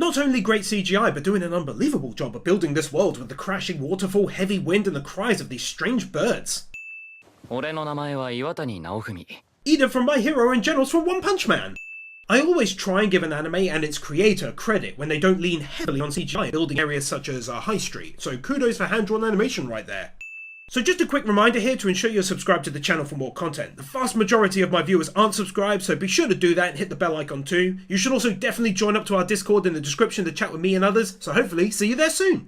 Not only great CGI, but doing an unbelievable job of building this world with the crashing waterfall, heavy wind, and the cries of these strange birds. Either from My Hero and Generals from One Punch Man. I always try and give an anime and its creator credit when they don't lean heavily on CGI, building areas such as High Street, so kudos for hand-drawn animation right there. So just a quick reminder here to ensure you're subscribed to the channel for more content. The vast majority of my viewers aren't subscribed, so be sure to do that and hit the bell icon too. You should also definitely join up to our Discord in the description to chat with me and others, so hopefully see you there soon.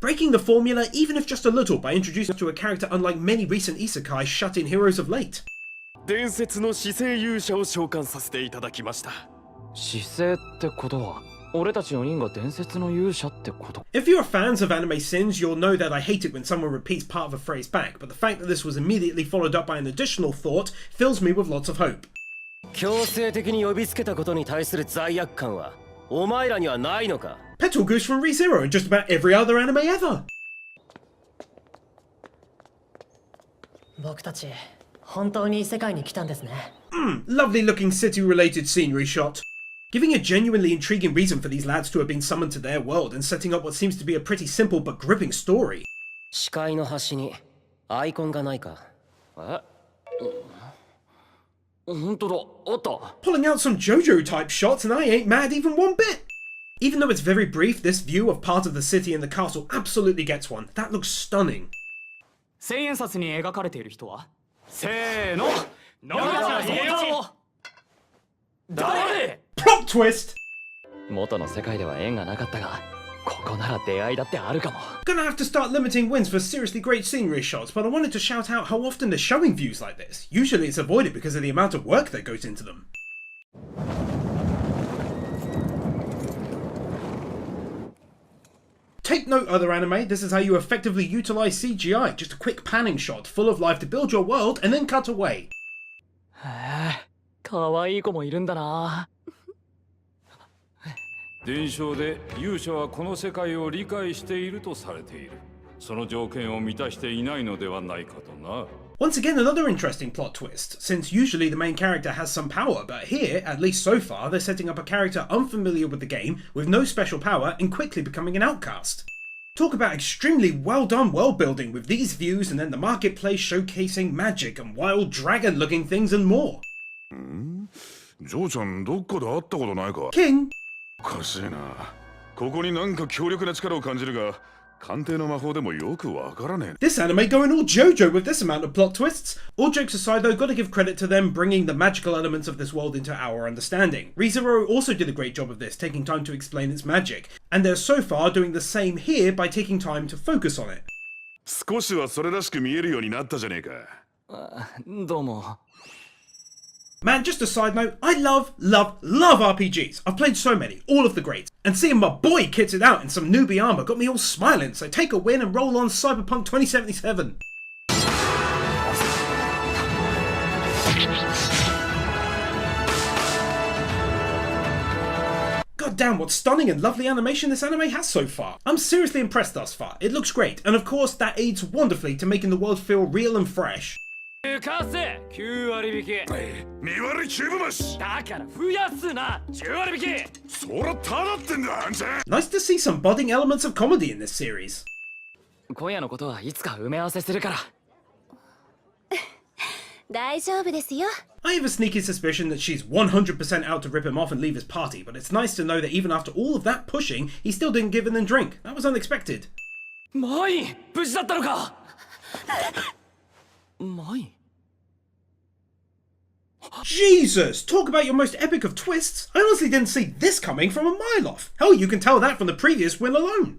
Breaking the formula even if just a little by introducing us to a character unlike many recent isekai shut-in heroes of late. If you're fans of anime sins, you'll know that I hate it when someone repeats part of a phrase back, but the fact that this was immediately followed up by an additional thought fills me with lots of hope. Petal Goose from ReZero and just about every other anime ever! Lovely looking city-related scenery shot. Giving a genuinely intriguing reason for these lads to have been summoned to their world and setting up what seems to be a pretty simple but gripping story. Pulling out some JoJo type shots and I ain't mad even one bit. Even though it's very brief, this view of part of the city and the castle absolutely gets one. That looks stunning. Plot twist! Gonna have to start limiting wins for seriously great scenery shots, but I wanted to shout out how often they're showing views like this. Usually it's avoided because of the amount of work that goes into them. Take note, other anime, this is how you effectively utilize CGI, just a quick panning shot full of life to build your world and then cut away. Once again, another interesting plot twist, since usually the main character has some power, but here, at least so far, they're setting up a character unfamiliar with the game, with no special power, and quickly becoming an outcast. Talk about extremely well done world building with these views and then the marketplace showcasing magic and wild dragon looking things and more. King? This anime going all JoJo with this amount of plot twists. All jokes aside though, gotta give credit to them bringing the magical elements of this world into our understanding. ReZero also did a great job of this, taking time to explain its magic, and they're so far doing the same here by taking time to focus on it. Man, just a side note, I love RPGs. I've played so many, all of the greats, and seeing my boy kitted out in some newbie armor got me all smiling, so take a win and roll on Cyberpunk 2077. God damn, what stunning and lovely animation this anime has so far. I'm seriously impressed thus far. It looks great, and of course that aids wonderfully to making the world feel real and fresh. Nice to see some budding elements of comedy in this series. I have a sneaky suspicion that she's 100% out to rip him off and leave his party, but it's nice to know that even after all of that pushing, he still didn't give in and drink. That was unexpected. Jesus! Talk about your most epic of twists! I honestly didn't see this coming from a mile off. Hell, you can tell that from the previous win alone.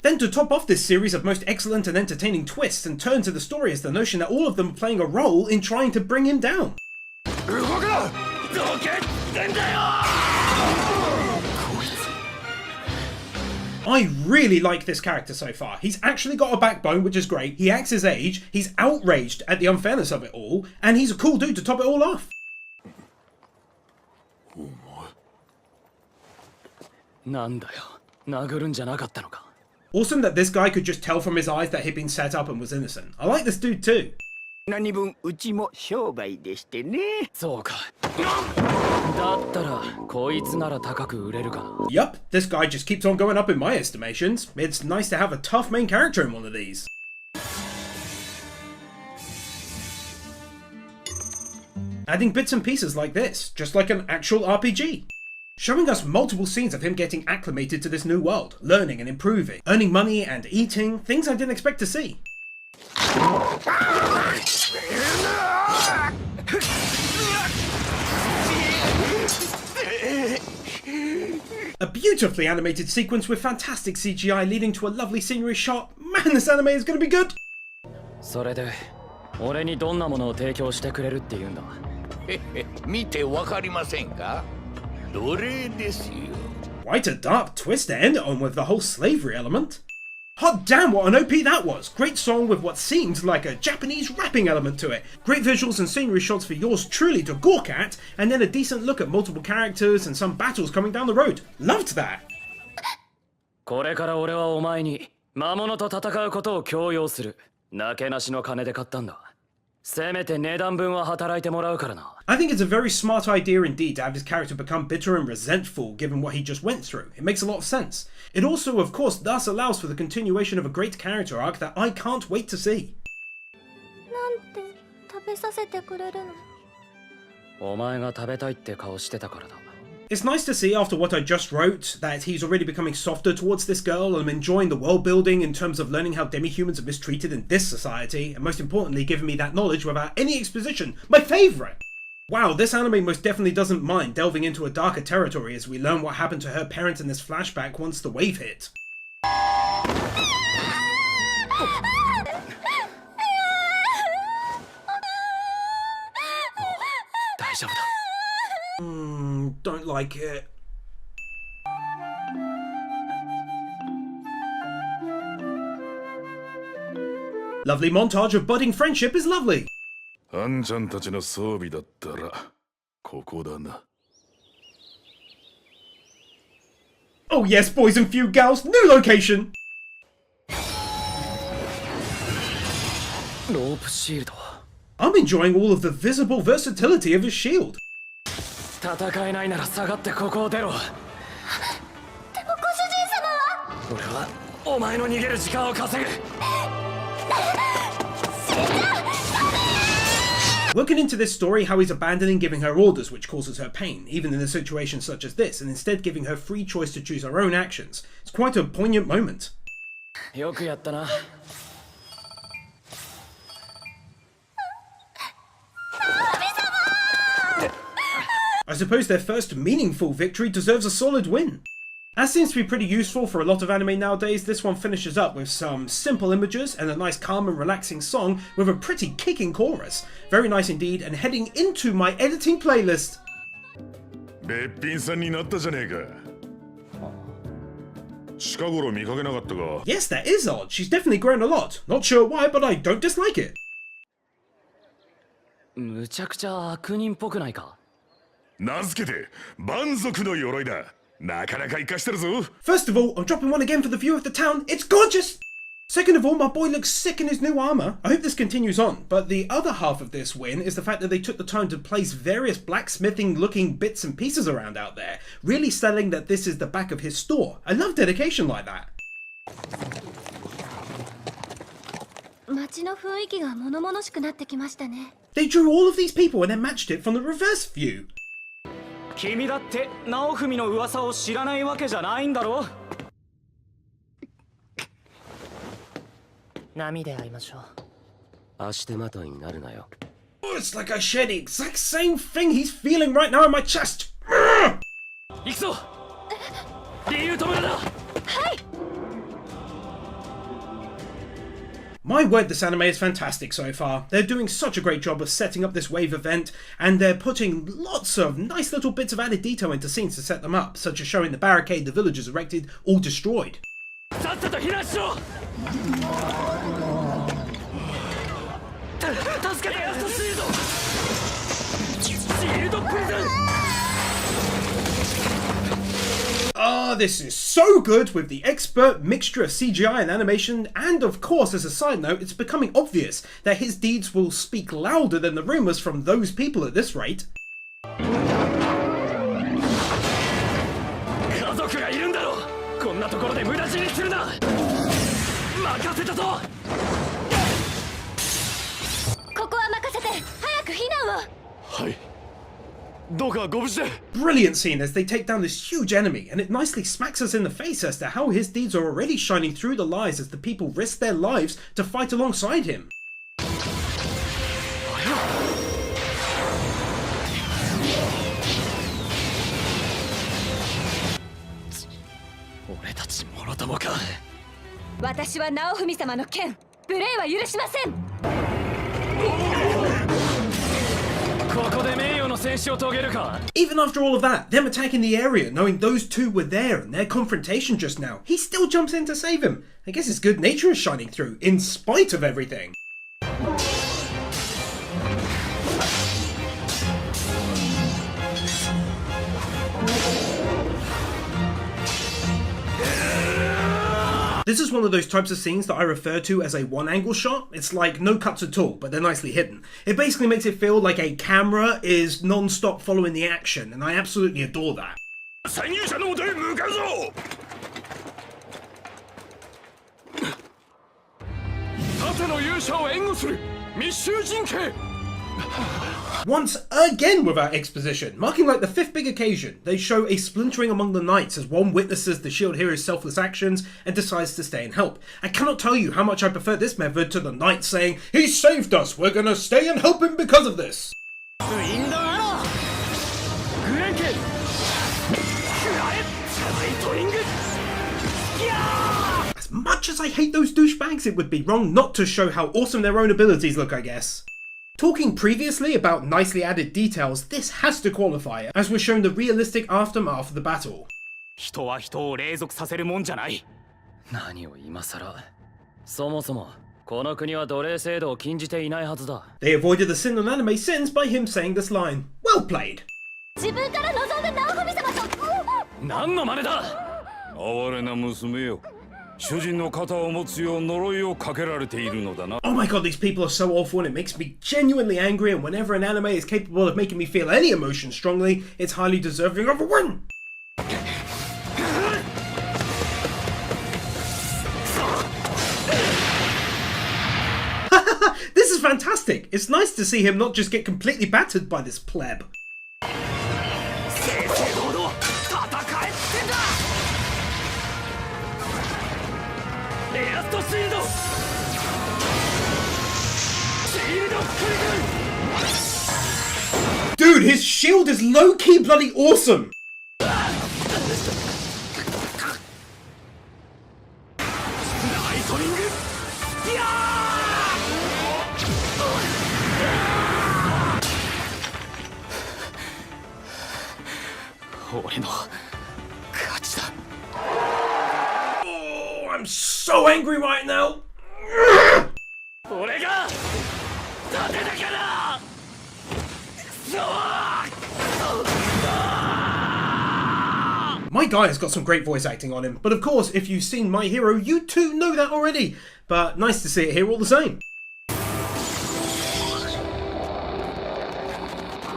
Then to top off this series of most excellent and entertaining twists and turn to the story is the notion that all of them are playing a role in trying to bring him down. I really like this character so far. He's actually got a backbone, which is great. He acts his age, he's outraged at the unfairness of it all, and he's a cool dude to top it all off. 殴るんじゃなかったのか。 Awesome that this guy could just tell from his eyes that he'd been set up and was innocent. I like this dude too. 何分うちも商売でしてね。そうか。だったらこいつなら高く売れるかな。 Yup, this guy just keeps on going up in my estimations. It's nice to have a tough main character in one of these. Adding bits and pieces like this, just like an actual RPG. Showing us multiple scenes of him getting acclimated to this new world, learning and improving, earning money and eating, things I didn't expect to see. A beautifully animated sequence with fantastic CGI leading to a lovely scenery shot. Man, this anime is gonna be good! それで俺にどんなものを提供してくれるって言うんだ。見てわかりませんか？奴隷ですよ。 Quite a dark twist to end it on with the whole slavery element. Hot damn, what an OP that was! Great song with what seemed like a Japanese rapping element to it. Great visuals and scenery shots for yours truly to gawk at, and then a decent look at multiple characters and some battles coming down the road. Loved that! これから俺はお前に魔物と戦うことを強要する。なけなしの金で買ったんだ。せめて値段分は働いてもらうからな。 I think it's a very smart idea indeed to have his character become bitter and resentful given what he just went through. It makes a lot of sense. It also, of course, thus allows for the continuation of a great character arc that I can't wait to see. なんて食べさせてくれるの？お前が食べたいって顔してたからだ。 It's nice to see after what I just wrote that he's already becoming softer towards this girl and enjoying the world building in terms of learning how demi-humans are mistreated in this society, and most importantly giving me that knowledge without any exposition. My favourite! Wow, this anime most definitely doesn't mind delving into a darker territory as we learn what happened to her parents in this flashback once the wave hit. 大丈夫だ。 Don't like it. Lovely montage of budding friendship is lovely. あんちゃんたちの装備だったらここだな。 Oh yes, boys and few gals, new location! ロープシールド。 I'm enjoying all of the visible versatility of his shield. 戦えないなら下がってここを出ろ。でもご主人様は？俺はお前の逃げる時間を稼ぐ。 Working into this story how he's abandoning giving her orders which causes her pain, even in a situation such as this, and instead giving her free choice to choose her own actions. It's quite a poignant moment. よくやったな。 I suppose their first meaningful victory deserves a solid win. As seems to be pretty useful for a lot of anime nowadays, this one finishes up with some simple images and a nice calm and relaxing song with a pretty kicking chorus. Very nice indeed, and heading into my editing playlist. べっぴんさんになったじゃねえか。近頃見かけなかったが。 Yes, that is odd. She's definitely grown a lot. Not sure why, but I don't dislike it. むちゃくちゃ悪人っぽくないか。 名付けて蛮族の鎧だ。なかなか活かしてるぞ。 First of all, I'm dropping one again for the view of the town. It's gorgeous! Second of all, my boy looks sick in his new armour. I hope this continues on, but the other half of this win is the fact that they took the time to place various blacksmithing looking bits and pieces around out there, really selling that this is the back of his store. I love dedication like that. 街の雰囲気が物々しくなってきましたね。 They drew all of these people and then matched it from the reverse view. 君だって直文の噂を知らないわけじゃないんだろ。波で会いましょう。足手まといになるなよ。 Oh, it's like I share the exact same thing he's feeling right now in my chest. 行くぞ。理由止めるな。 My word, this anime is fantastic so far. They're doing such a great job of setting up this wave event, and they're putting lots of nice little bits of added detail into scenes to set them up, such as showing the barricade the villagers erected all destroyed. さっさと避難しろ。助けて。エアストシールド。シールドプリズン。Oh, Ah, this is so good with the expert mixture of CGI and animation, and of course, as a side note, it's becoming obvious that his deeds will speak louder than the rumours from those people at this rate. 家族がいるんだろう。こんなところで無駄死にするな。任せたぞ。ここは任せて、早く避難を。はい。どうかご無事で。 Brilliant scene as they take down this huge enemy, and it nicely smacks us in the face as to how his deeds are already shining through the lies as the people risk their lives to fight alongside him. 俺たちもろともか。私は直文様の剣、無礼は許しません。ここで名誉の戦死を遂げるか。 Even after all of that, them attacking the area, knowing those two were there and their confrontation just now, he still jumps in to save him. I guess his good nature is shining through, in spite of everything. This is one of those types of scenes that I refer to as a one-angle shot. It's like no cuts at all, but they're nicely hidden. It basically makes it feel like a camera is non-stop following the action, and I absolutely adore that. 潜入者の元へ向かうぞ。盾の勇者を援護する密集陣形。 Once again without exposition, marking like the 5th big occasion, they show a splintering among the knights as one witnesses the shield hero's selfless actions and decides to stay and help. I cannot tell you how much I prefer this method to the knights saying, "He saved us, we're gonna stay and help him because of this." As much as I hate those douchebags, it would be wrong not to show how awesome their own abilities look, I guess. Talking previously about nicely added details, this has to qualify, as we're shown the realistic aftermath of the battle. 人は人を隷属させるもんじゃない。何を今さら。そもそもこの国は奴隷制度を禁じていないはずだ。They avoided the sin on anime sins by him saying this line. Well played. 自分から望む直文様と。何の真似だ。哀れな娘よ。主人の肩を持つよう呪いをかけられているのだな。 Oh my god, these people are so awful and it makes me genuinely angry, and whenever an anime is capable of making me feel any emotion strongly, it's highly deserving of a win! This is fantastic! It's nice to see him not just get completely battered by this pleb. Dude, his shield is low-key bloody awesome! Oh, I'm so angry right now! My guy has got some great voice acting on him, but of course, if you've seen My Hero, you too know that already. But nice to see it here all the same.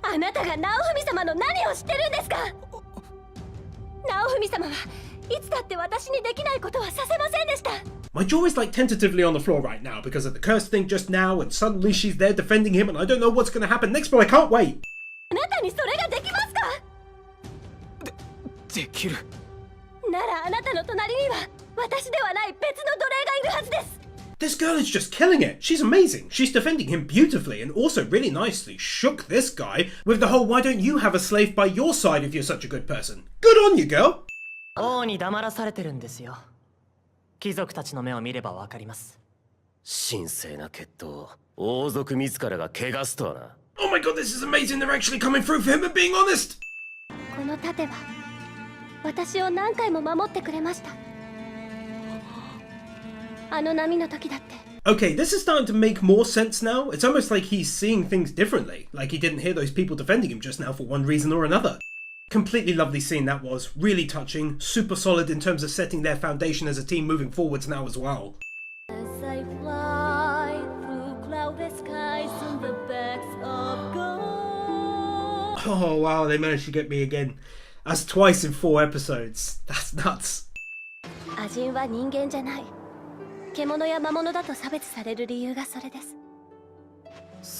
あなたが直文様の何を知ってるんですか。直文様はいつだって私にできないことはさせませんでした。 My jaw is like tentatively on the floor right now because of the curse thing just now, and suddenly she's there defending him and I don't know what's going to happen next, but I can't wait. あなたにそれができますか。できる。ならあなたの隣には私ではない別の奴隷がいるはずです。 This girl is just killing it. She's amazing. She's defending him beautifully and also really nicely shook this guy with the whole "why don't you have a slave by your side if you're such a good person." Good on you, girl. 王に黙らされてるんですよ。貴族たちの目を見ればわかります。神聖な血統、王族自らが汚すとはな。Oh my god, this is amazing. They're actually coming through for him and being honest. この盾は私を何回も守ってくれました。あの波の時だって。 Okay, this is starting to make more sense now. It's almost like he's seeing things differently. Like he didn't hear those people defending him just now for one reason or another. Completely lovely scene that was, really touching, super solid in terms of setting their foundation as a team moving forwards now as well. As I fly through cloudless skies on the backs of gold. Oh wow, they managed to get me again. That's twice in 4 episodes. That's nuts. アジンは人間じゃない。獣や魔物だと差別される理由がそれです。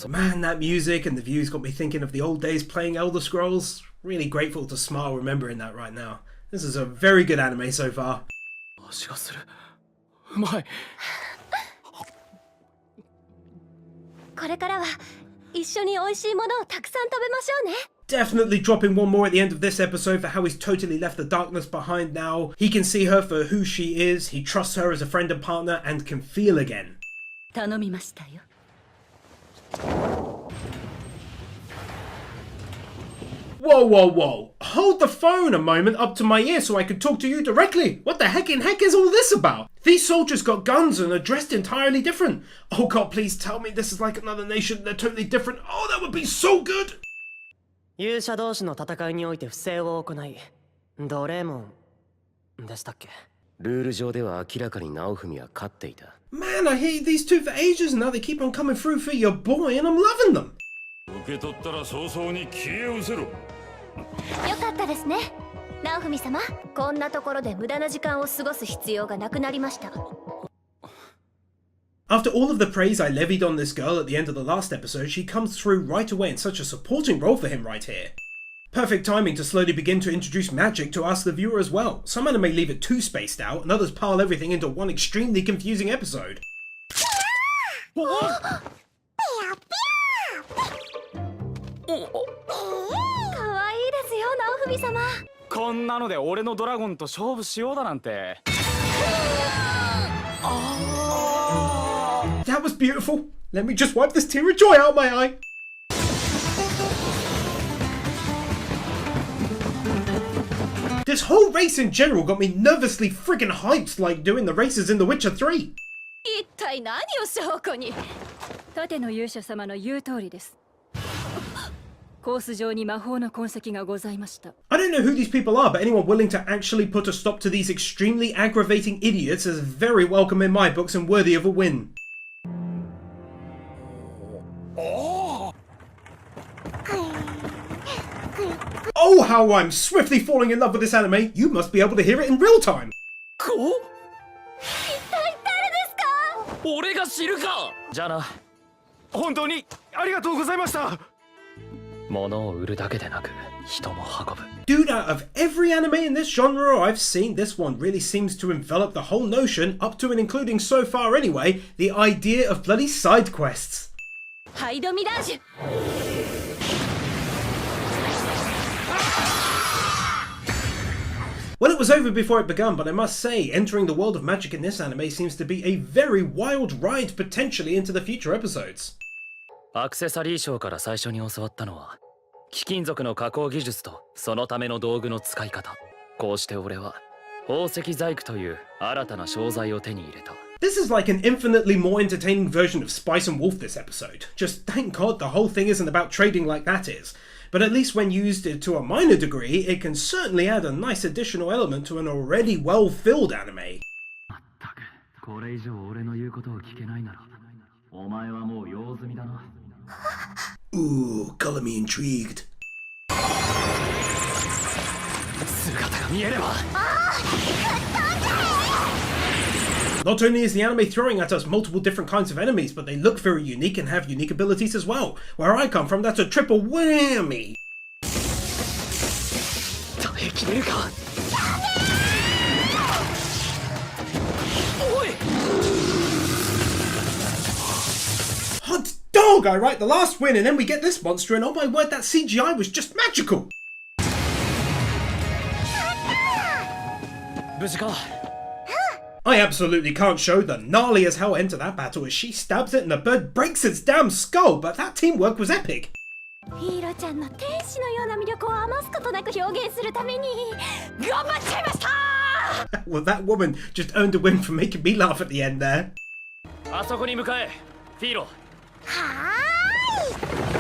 Man, that music and the views got me thinking of the old days playing Elder Scrolls. Really grateful to smile remembering that right now. This is a very good anime so far. 味がする。うまい。これからは一緒に美味しいものをたくさん食べましょうね。 Definitely dropping one more at the end of this episode for how he's totally left the darkness behind now. He can see her for who she is, he trusts her as a friend and partner, and can feel again. 頼みましたよ。 Whoa, whoa, whoa. Hold the phone a moment up to my ear so I could talk to you directly. What the heck is all this about? These soldiers got guns and are dressed entirely different. Oh god, please tell me this is like another nation. They're totally different. Oh, that would be so good. 勇者同士の戦いにおいて不正を行い、ドレーモンでしたっけ？ルール上では明らかに直文は勝っていた。 Man, I hated these two for ages and now they keep on coming through for your boy and I'm loving them. 受け取ったら早々に消え失せろ。よかったですね。直文様、こんなところで無駄な時間を過ごす必要がなくなりました。 After all of the praise I levied on this girl at the end of the last episode, she comes through right away in such a supporting role for him right here. Perfect timing to slowly begin to introduce magic to us the viewer as well. Some anime leave it too spaced out, and others pile everything into one extremely confusing episode. 可愛いですよ、直文様。こんなので俺のドラゴンと勝負しようだなんて。That was beautiful. Let me just wipe this tear of joy out of my eye. This whole race in general got me nervously friggin' hyped like doing the races in The Witcher 3. 一体何を証拠に。盾の勇者様の言う通りです。コース上に魔法の痕跡がございました。 I don't know who these people are, but anyone willing to actually put a stop to these extremely aggravating idiots is very welcome in my books and worthy of a win. Oh, how I'm swiftly falling in love with this anime. You must be able to hear it in real time. こう？一体誰ですか？俺が知るか。じゃあな。本当にありがとうございました。物を売るだけでなく、人も運ぶ。 Dude, out of every anime in this genre I've seen, this one really seems to envelop the whole notion, up to and including so far anyway, the idea of bloody side quests. ハイドミラージュ。 Well, it was over before it begun, but I must say, entering the world of magic in this anime seems to be a very wild ride potentially into the future episodes. アクセサリーショーから最初に教わったのは貴金属の加工技術とそのための道具の使い方。こうして俺は宝石細工という新たな商材を手に入れた。 This is like an infinitely more entertaining version of Spice and Wolf this episode. Just thank God the whole thing isn't about trading like that is. But at least when used to a minor degree, it can certainly add a nice additional element to an already well-filled anime. まったく、これ以上俺の言うことを聞けないなら、お前はもう用済みだな。 Ooh, color me intrigued. 姿が見えれば。 Not only is the anime throwing at us multiple different kinds of enemies, but they look very unique and have unique abilities as well. Where I come from, that's a triple whammy. 耐えきれるか。おい。 Hot dog, I write the last win and then we get this monster and oh my word, that CGI was just magical. 無事か。 I absolutely can't show the gnarly as hell end to that battle as she stabs it and the bird breaks its damn skull, but that teamwork was epic. ヒーロちゃんの天使のような魅力を余すことなく表現するために頑張っちゃいました。 Well, that woman just earned a win for making me laugh at the end there. あそこに向かえ、フィーロ。はーい。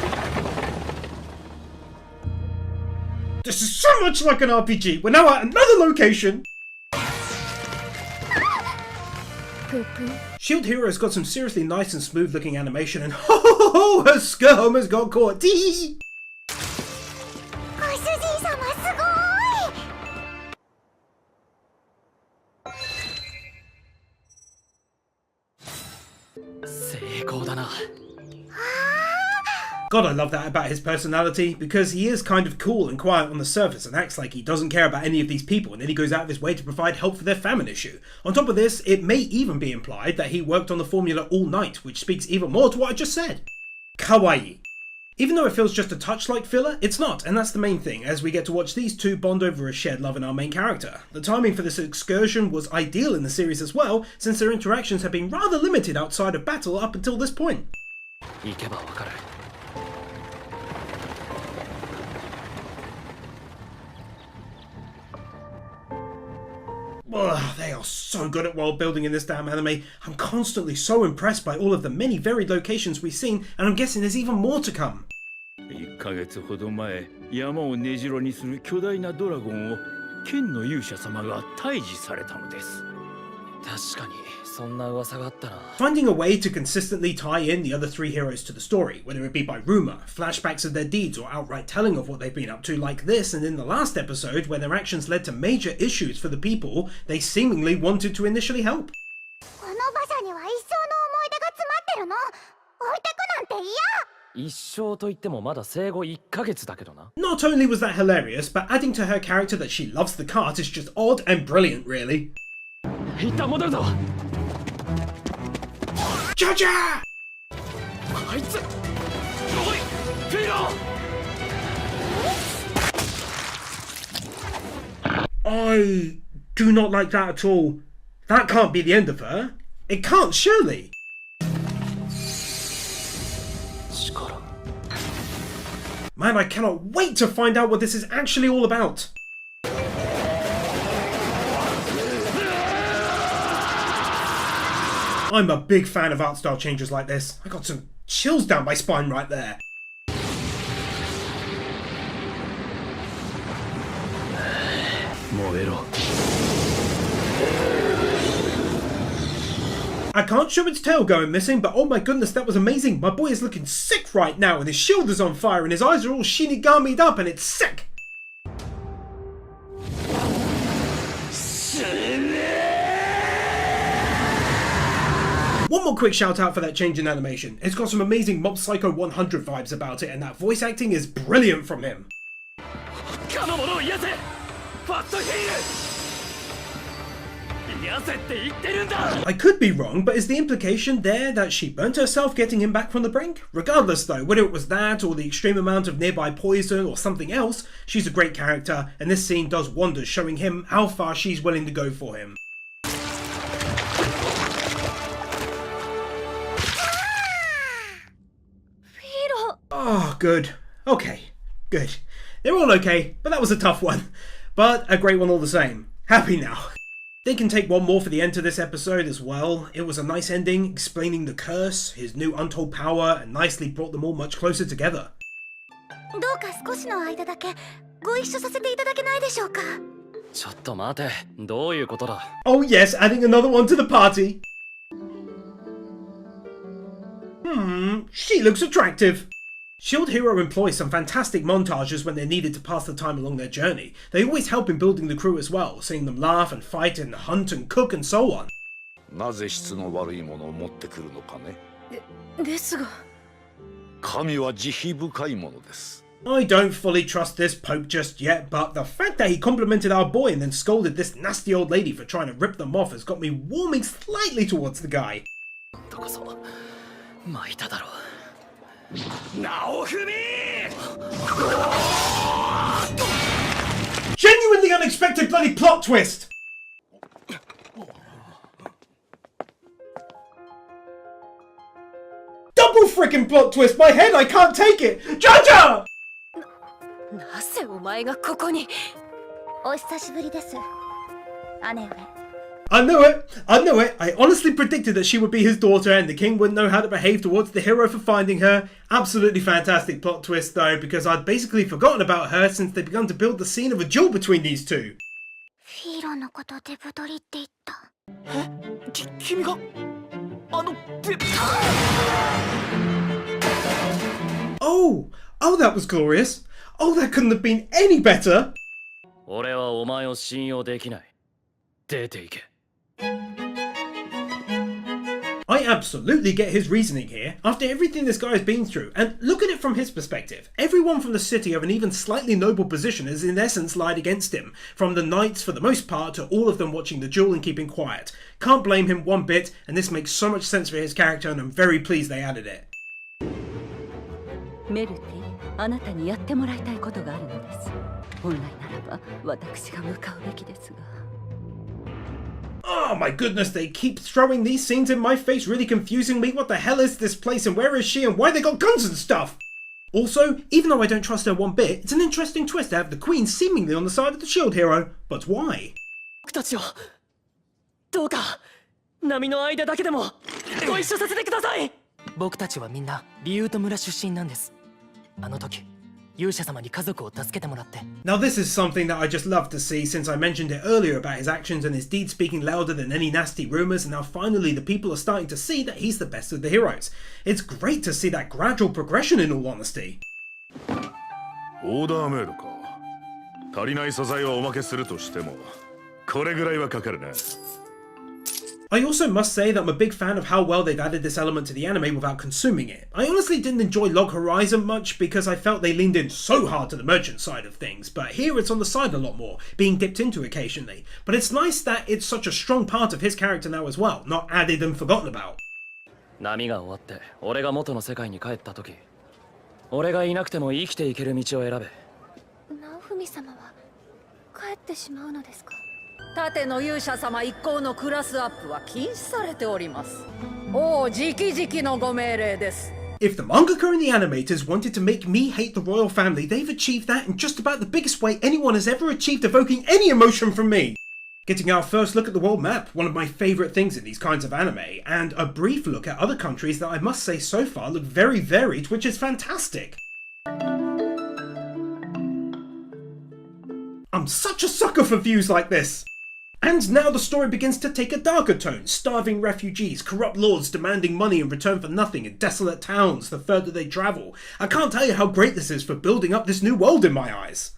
お This is so much like an RPG. We're now at another location. Shield Hero's got some seriously nice and smooth looking animation, and ho ho ho, her skirt has got caught. Tee! God, I love that about his personality, because he is kind of cool and quiet on the surface and acts like he doesn't care about any of these people, and then he goes out of his way to provide help for their famine issue. On top of this, it may even be implied that he worked on the formula all night, which speaks even more to what I just said. Kawaii. Even though it feels just a touch like filler, it's not, and that's the main thing, as we get to watch these two bond over a shared love in our main character. The timing for this excursion was ideal in the series as well, since their interactions have been rather limited outside of battle up until this point. Ugh, they are so good at world building in this damn anime. I'm constantly so impressed by all of the many varied locations we've seen, and I'm guessing there's even more to come. 1ヶ月ほど前、山を根城にする巨大なドラゴンを剣の勇者様が退治されたのです。確かにそんな噂があったな。 Finding a way to consistently tie in the other three heroes to the story, whether it be by rumor, flashbacks of their deeds, or outright telling of what they've been up to, like this and in the last episode where their actions led to major issues for the people they seemingly wanted to initially help. Not only was that hilarious, but adding to her character that she loves the cart is just odd and brilliant, really. Jaja! I do not like that at all. That can't be the end of her. It can't, surely. Man, I cannot wait to find out what this is actually all about. I'm a big fan of art style changes like this. I got some chills down my spine right there. I can't show its tail going missing, but oh my goodness, that was amazing. My boy is looking sick right now, and his shield is on fire, and his eyes are all shinigami'd up, and it's sick. One more quick shout out for that change in animation. It's got some amazing Mob Psycho 100 vibes about it, and that voice acting is brilliant from him. I could be wrong, but is the implication there that she burnt herself getting him back from the brink? Regardless though, whether it was that or the extreme amount of nearby poison or something else, she's a great character, and this scene does wonders showing him how far she's willing to go for him. Oh, good. Okay, good. They're all okay, but that was a tough one. But a great one all the same. Happy now. They can take one more for the end to this episode as well. It was a nice ending, explaining the curse, his new untold power, and nicely brought them all much closer together. Oh yes, adding another one to the party. She looks attractive. Shield Hero employs some fantastic montages when they're needed to pass the time along their journey. They always help in building the crew as well, seeing them laugh and fight and hunt and cook and so on. I don't fully trust this Pope just yet, but the fact that he complimented our boy and then scolded this nasty old lady for trying to rip them off has got me warming slightly towards the guy. Genuinely unexpected bloody plot twist! Double frickin' plot twist! My head, I can't take it! Jaja! I knew it! I knew it! I honestly predicted that she would be his daughter and the king wouldn't know how to behave towards the hero for finding her. Absolutely fantastic plot twist though, because I'd basically forgotten about her since they begun to build the scene of a duel between these two. フィーロのことデブドリって言った。君がOh! Oh, that was glorious! Oh, that couldn't have been any better! 俺はお前を信用できない。出て行け。I absolutely get his reasoning here, after everything this guy has been through, and look at it from his perspective. Everyone from the city of an even slightly noble position has in essence lied against him, from the knights for the most part to all of them watching the duel and keeping quiet. Can't blame him one bit, and this makes so much sense for his character and I'm very pleased they added it. メルティ、あなたにやってもらいたいことがあるのです。本来ならば私が向かうべきですが。Oh my goodness, they keep throwing these scenes in my face, really confusing me. What the hell is this place and where is she and why they got guns and stuff? Also, even though I don't trust her one bit, it's an interesting twist to have the queen seemingly on the side of the shield hero. But why? 僕たちをどうか波の間だけでもご一緒させてください。僕たちはみんなリユート村出身なんです。あの時勇者様に家族を助けてもらって。 Now this is something that I just love to see, since I mentioned it earlier about his actions and his deeds speaking louder than any nasty rumours, and now finally the people are starting to see that he's the best of the heroes. It's great to see that gradual progression, in all honesty. オーダーメイドか。足りない素材はおまけするとしてもこれぐらいはかかるな。I also must say that I'm a big fan of how well they've added this element to the anime without consuming it. I honestly didn't enjoy Log Horizon much because I felt they leaned in so hard to the merchant side of things, but here it's on the side a lot more, being dipped into occasionally. But it's nice that it's such a strong part of his character now as well, not added and forgotten about. 波が終わって俺が元の世界に帰った時、俺がいなくても生きていける道を選べ。ナオフミ様は帰ってしまうのですか？盾の勇者様一行のクラスアップは禁止されております。王直々のご命令です。 If the mangaka and the animators wanted to make me hate the royal family, they've achieved that in just about the biggest way anyone has ever achieved evoking any emotion from me. Getting our first look at the world map, one of my favourite things in these kinds of anime, and a brief look at other countries that I must say so far look very varied, which is fantastic. I'm such a sucker for views like this! And now the story begins to take a darker tone. Starving refugees, corrupt lords demanding money in return for nothing in desolate towns the further they travel. I can't tell you how great this is for building up this new world in my eyes.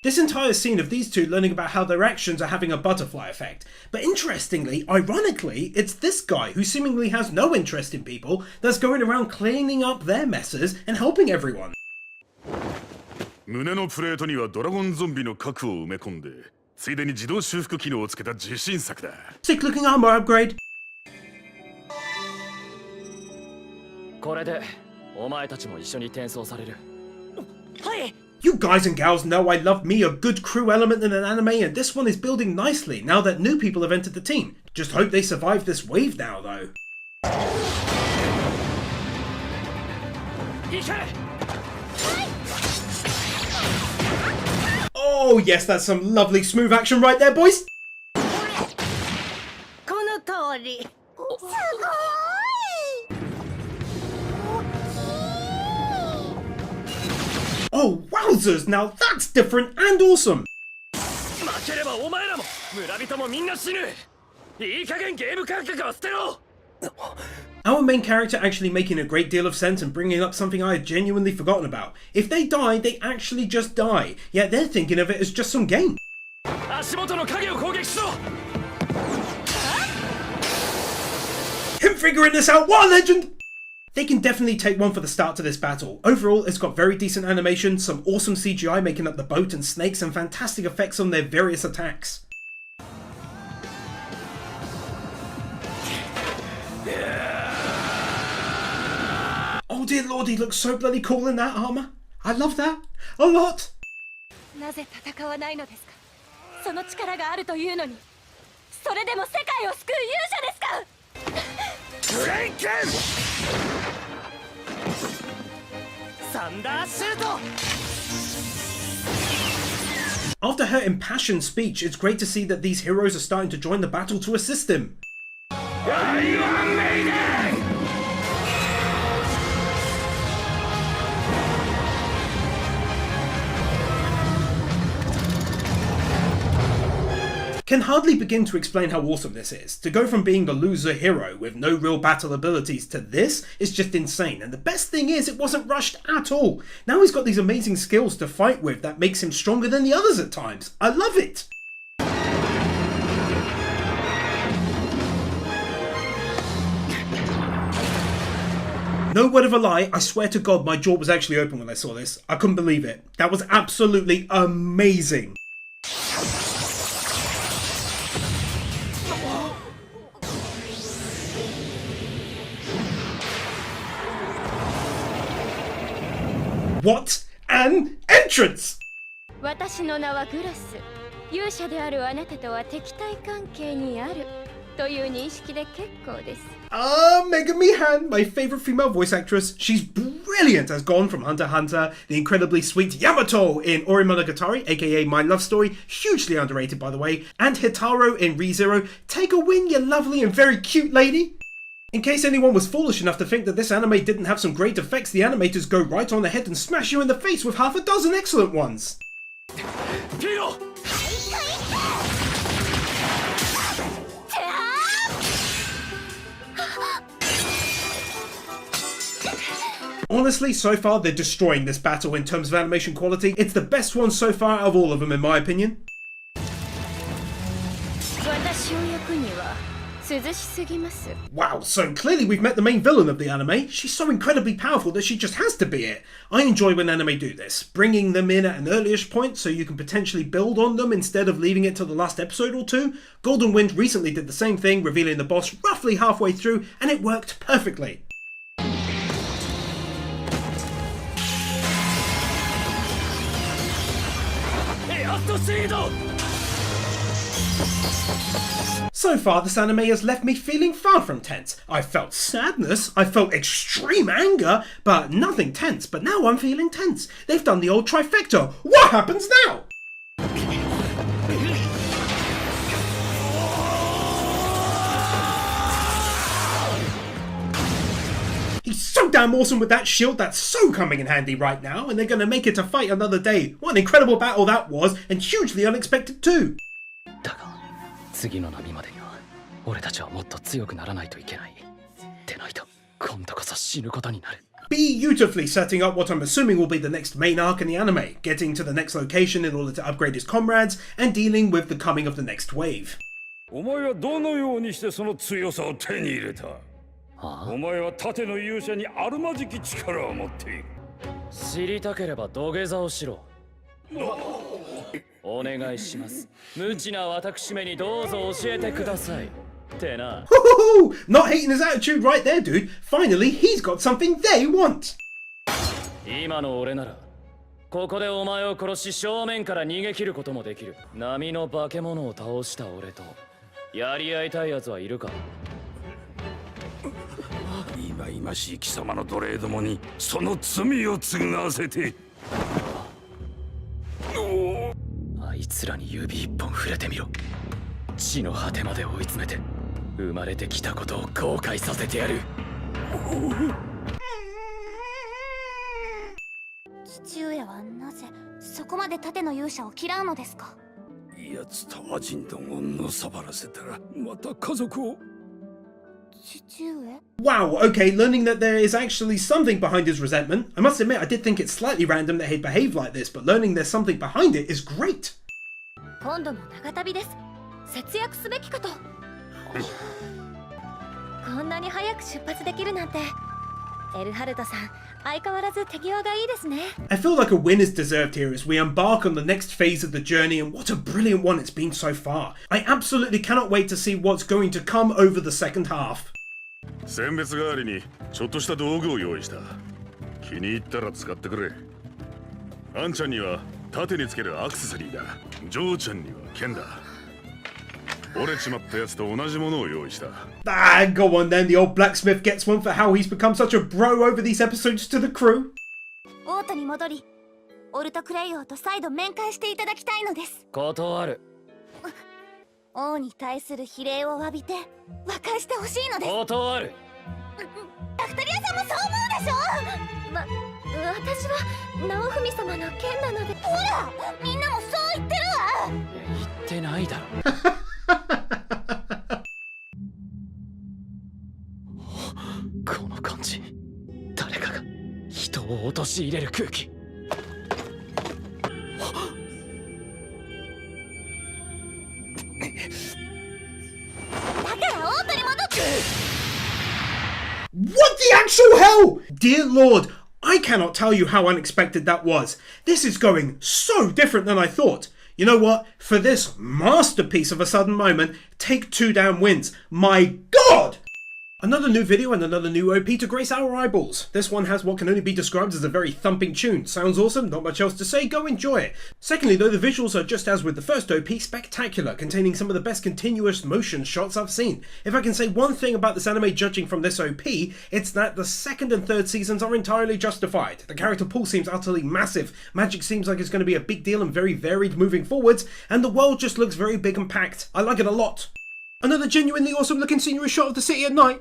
This entire scene of these two learning about how their actions are having a butterfly effect. But interestingly, ironically, it's this guy who seemingly has no interest in people that's going around cleaning up their messes and helping everyone. 胸のプレートにはドラゴンゾンビの核を埋め込んでついでに自動修復機能をつけた自信作だ。 Sick looking armor upgrade. これでお前たちも一緒に転送される。はい。 You guys and gals know I love me a good crew element in an anime, and this one is building nicely now that new people have entered the team. Just hope they survive this wave now, though. Oh yes, that's some lovely smooth action right there, boys! この通り。すごい！ Oh wowzers, now that's different and awesome! 負ければお前らも村人もみんな死ぬ。いい加減ゲーム感覚を捨てろ。 Our main character actually making a great deal of sense and bringing up something I had genuinely forgotten about. If they die, they actually just die, yet they're thinking of it as just some game. 足元の影を攻撃しろ。 Him figuring this out, what a legend! They can definitely take one for the start to this battle. Overall, it's got very decent animation, some awesome CGI making up the boat and snakes, and fantastic effects on their various attacks. Oh dear lord, he looks so bloody cool in that armor. I love that a lot. なぜ戦わないのですか？その力があるというのに、それでも世界を救う勇者ですか？ ブレイケン！ サンダーシュート！ After her impassioned speech, it's great to see that these heroes are starting to join the battle to assist him. Can hardly begin to explain how awesome this is. To go from being the loser hero with no real battle abilities to this is just insane, and the best thing is it wasn't rushed at all. Now he's got these amazing skills to fight with that makes him stronger than the others at times. I love it! No word of a lie, I swear to God my jaw was actually open when I saw this. I couldn't believe it. That was absolutely amazing. What an entrance! 私の名はグラス。勇者であるあなたとは敵対関係にあるという認識で結構です。Megami Han, my favorite female voice actress. She's brilliant as Gon from Hunter x Hunter, the incredibly sweet Yamato in Ori Monogatari, aka My Love Story, hugely underrated by the way, and Hitaro in ReZero. Take a win, you lovely and very cute lady. In case anyone was foolish enough to think that this anime didn't have some great effects, the animators go right on ahead and smash you in the face with half a dozen excellent ones. Honestly, so far they're destroying this battle in terms of animation quality. It's the best one so far of all of them in my opinion. Wow, so clearly we've met the main villain of the anime. She's so incredibly powerful that she just has to be it. I enjoy when anime do this, bringing them in at an earliest point so you can potentially build on them instead of leaving it till the last episode or two. Golden Wind recently did the same thing, revealing the boss roughly halfway through, and it worked perfectly. So far, this anime has left me feeling far from tense. I felt sadness, I felt extreme anger, but nothing tense. But now I'm feeling tense. They've done the old trifecta. What happens now? He's so damn awesome with that shield, that's so coming in handy right now, and they're going to make it to fight another day. What an incredible battle that was, and hugely unexpected too. 次の波までには俺たちはもっと強くならないといけない。でないと今度こそ死ぬことになる。 Beautifully setting up what I'm assuming will be the next main arc in the anime, getting to the next location in order to upgrade his comrades and dealing with the coming of the next wave. お前はどのようにしてその強さを手に入れた？お前は盾の勇者にあるまじき力を持っている。知りたければ土下座をしろ。お願いします。無知な私めにどうぞ教えてください。ってな。Not hating his attitude right there, dude. Finally, he's got something they want. 今の俺ならここでお前を殺し正面から逃げ切ることもできる。波の化け物を倒した俺とやり合いたい奴はいるか？忌々しい貴様の奴隷どもにその罪を償わせて。あいつらに指一本触れてみろ。地の果てまで追い詰めて生まれてきたことを後悔させてやる。父上はなぜそこまで盾の勇者を嫌うのですか？奴と魔人どもをのさばらせたらまた家族を。父上? Wow, okay, learning that there is actually something behind his resentment. I must admit, I did think it's slightly random that he'd behave like this, but learning there's something behind it is great. 今度も長旅です。節約すべきかと。こんなに早く出発できるなんて。エルハルトさん、相変わらず手際がいいですね。I feel like a win is deserved here as we embark on the next phase of the journey, and what a brilliant one it's been so far. I absolutely cannot wait to see what's going to come over the second half. 選別代わりにちょっとした道具を用意した。気に入ったら使ってくれ。アンちゃんには盾につけるアクセサリーだ。ジョーちゃんには剣だ。折れちまったやつと同じものを用意した。Ah, go on then, the old blacksmith gets one for how he's become such a bro over these episodes to the crew. オートに戻り、オルトクレイ王と再度面会していただきたいのです。断る。王に対する比例を詫びて和解してほしいのです。断る。ラクトリアさんもそう思うでしょ。私は直文様の剣なので。ほら、みんなもそう言ってるわ。言ってないだろ。この感じ、誰かが人を陥れる空気。だから王都に戻って。What the actual hell? Dear Lord, I cannot tell you how unexpected that was. This is going so different than I thought. You know what? For this masterpiece of a sudden moment, take 2 damn wins. My God! Another new video and another new OP to grace our eyeballs. This one has what can only be described as a very thumping tune. Sounds awesome, not much else to say, go enjoy it. Secondly though, the visuals are just as with the first OP, spectacular, containing some of the best continuous motion shots I've seen. If I can say one thing about this anime judging from this OP, it's that the second and third seasons are entirely justified. The character pool seems utterly massive, magic seems like it's going to be a big deal and very varied moving forwards, and the world just looks very big and packed. I like it a lot. Another genuinely awesome looking scenery shot of the city at night.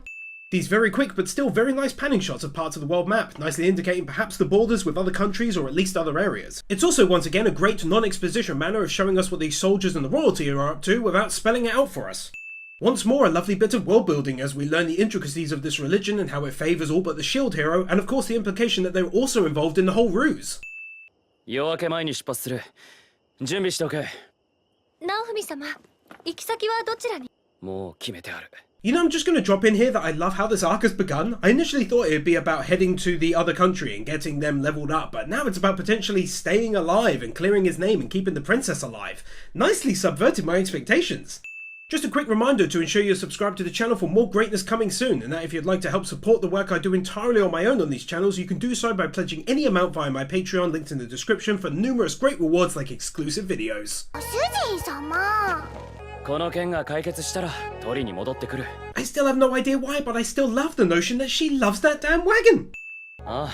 These very quick but still very nice panning shots of parts of the world map, nicely indicating perhaps the borders with other countries or at least other areas. It's also once again a great non-exposition manner of showing us what these soldiers and the royalty are up to without spelling it out for us. Once more a lovely bit of world building as we learn the intricacies of this religion and how it favours all but the shield hero, and of course the implication that they're also involved in the whole ruse. 夜明け前に出発する。準備しておけ。直文様、行き先はどちらに？もう決めてある。You know, I'm just going to drop in here that I love how this arc has begun. I initially thought it would be about heading to the other country and getting them leveled up, but now it's about potentially staying alive and clearing his name and keeping the princess alive. Nicely subverted my expectations. Just a quick reminder to ensure you're subscribed to the channel for more greatness coming soon, and that if you'd like to help support the work I do entirely on my own on these channels, you can do so by pledging any amount via my Patreon, linked in the description, for numerous great rewards like exclusive videos. 主人様。この件が解決したら取りに戻ってくる。I still have no idea why, but I still love the notion that she loves that damn wagon. ああ。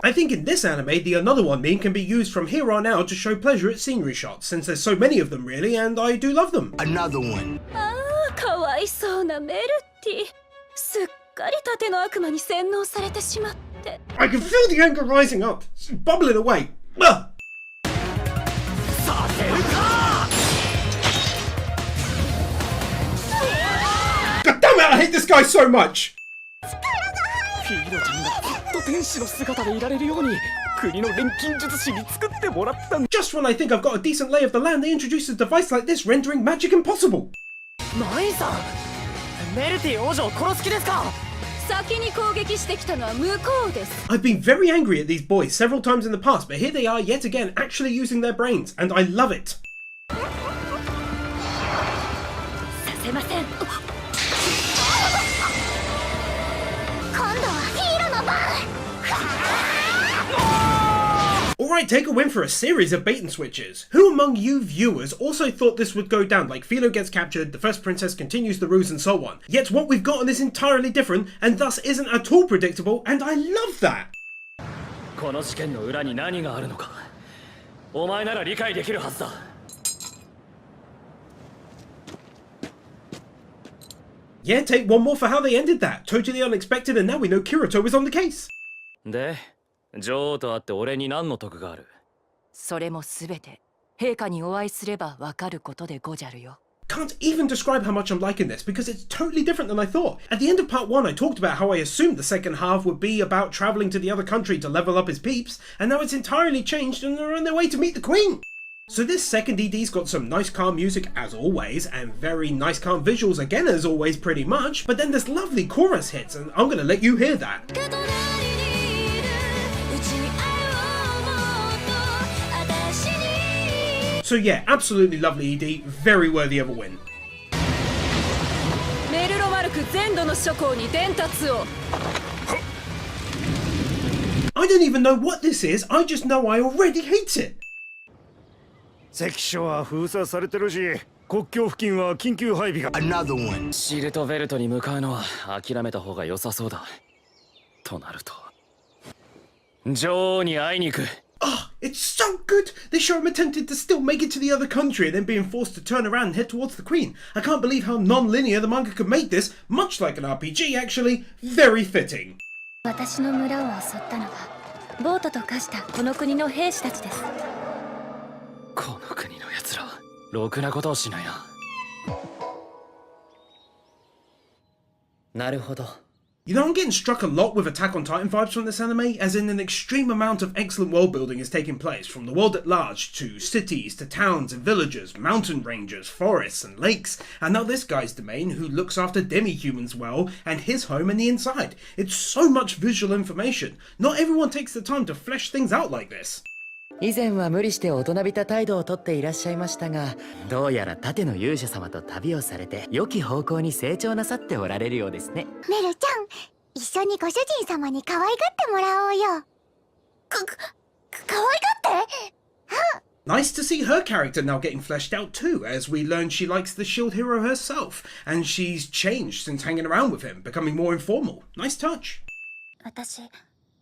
I think in this anime, the another one meme can be used from here on out to show pleasure at scenery shots, since there's so many of them really, and I do love them. Another one. ああ、かわいそうなメルティ。すっかり盾の悪魔に洗脳されてしまって。I can feel the anger rising up, it's bubbling away. Ugh. God damn it, I hate this guy so much! フィーロちゃんがずっと天使の姿でいられるように国の錬金術師に作ってもらったん。 Just when I think I've got a decent lay of the land, they introduce a device like this, rendering magic impossible. マイさん、メルティ王女を殺す気ですか？先に攻撃してきたのは向こうです。 I've been very angry at these boys several times in the past, but here they are yet again actually using their brains, and I love it. させません。今度はヒーローの番。Alright, take a win for a series of bait and switches. Who among you viewers also thought this would go down, like Philo gets captured, the first princess continues the ruse and so on? Yet what we've gotten is entirely different, and thus isn't at all predictable, and I love that! この事件の裏に何があるのか、お前なら理解できるはずだ。Yeah, take one more for how they ended that. Totally unexpected, and now we know Kirito is on the case. で、女王と会って俺に何の得がある？それもすべて陛下にお会いすればわかることでごじゃるよ。 Can't even describe how much I'm liking this, because it's totally different than I thought. At the end of part 1, I talked about how I assumed the second half would be about travelling to the other country to level up his peeps, and now it's entirely changed and they're on their way to meet the Queen. So this second ED's got some nice calm music as always, and very nice calm visuals again as always pretty much, but then this lovely chorus hits, and I'm gonna let you hear that. So yeah, absolutely lovely ED, very worthy of a win. メルロマルク全土の諸侯に伝達を。I don't even know what this is, I just know I already hate it. 関所は封鎖されてるし、国境付近は緊急配備が。Another one. シルトベルトに向かうのは諦めた方が良さそうだ。となると女王に会いに行く。 Oh, it's so good! They show him attempting to still make it to the other country and then being forced to turn around and head towards the Queen. I can't believe how non-linear the manga could make this, much like an RPG actually. Very fitting. 私の村を襲ったのはボートと化したこの国の兵士たちです。この国の奴らはろくなことをしないな。なるほど。 You know, I'm getting struck a lot with Attack on Titan vibes from this anime, as in an extreme amount of excellent world building is taking place, from the world at large, to cities, to towns and villages, mountain ranges, forests and lakes, and now this guy's domain who looks after demi-humans well, and his home in the inside. It's so much visual information. Not everyone takes the time to flesh things out like this. 以前は無理して大人びた態度をとっていらっしゃいましたが、どうやら盾の勇者様と旅をされて良き方向に成長なさっておられるようですね。メルちゃん、一緒にご主人様に可愛がってもらおうよ。可愛がって？ Nice to see her character now getting fleshed out too, as we learn she likes the shield hero herself, and she's changed since hanging around with him, becoming more informal. Nice touch. 私、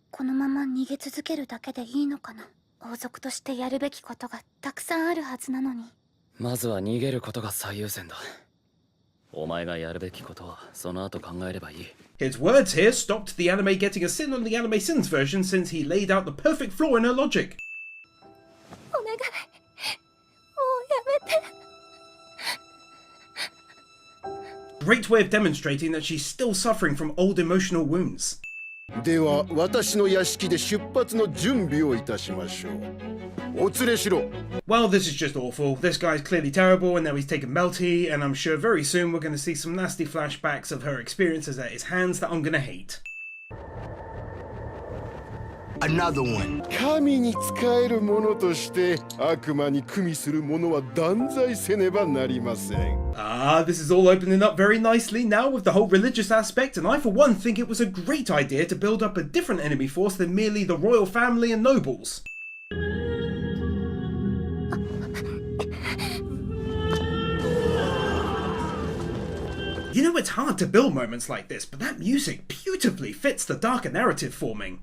このまま逃げ続けるだけでいいのかな。王族としてやるべきことがたくさんあるはずなのに。まずは逃げることが最優先だ。お前がやるべきことはその後考えればいい。 His words here stopped the anime getting a sin on the Anime Sins version since he laid out the perfect flaw in her logic. お願い、もうやめて。 Great way of demonstrating that she's still suffering from old emotional wounds. では私の屋敷で出発の準備をいたしましょう。お連れしろ。 Well, this is just awful. This guy's clearly terrible and now he's taken Melty, and I'm sure very soon we're going to see some nasty flashbacks of her experiences at his hands that I'm going to hate. Another one. 神に仕える者として悪魔に組みする者は断罪せねばなりません。 Ah, this is all opening up very nicely now with the whole religious aspect, and I for one think it was a great idea to build up a different enemy force than merely the royal family and nobles. You know, it's hard to build moments like this, but that music beautifully fits the darker narrative forming.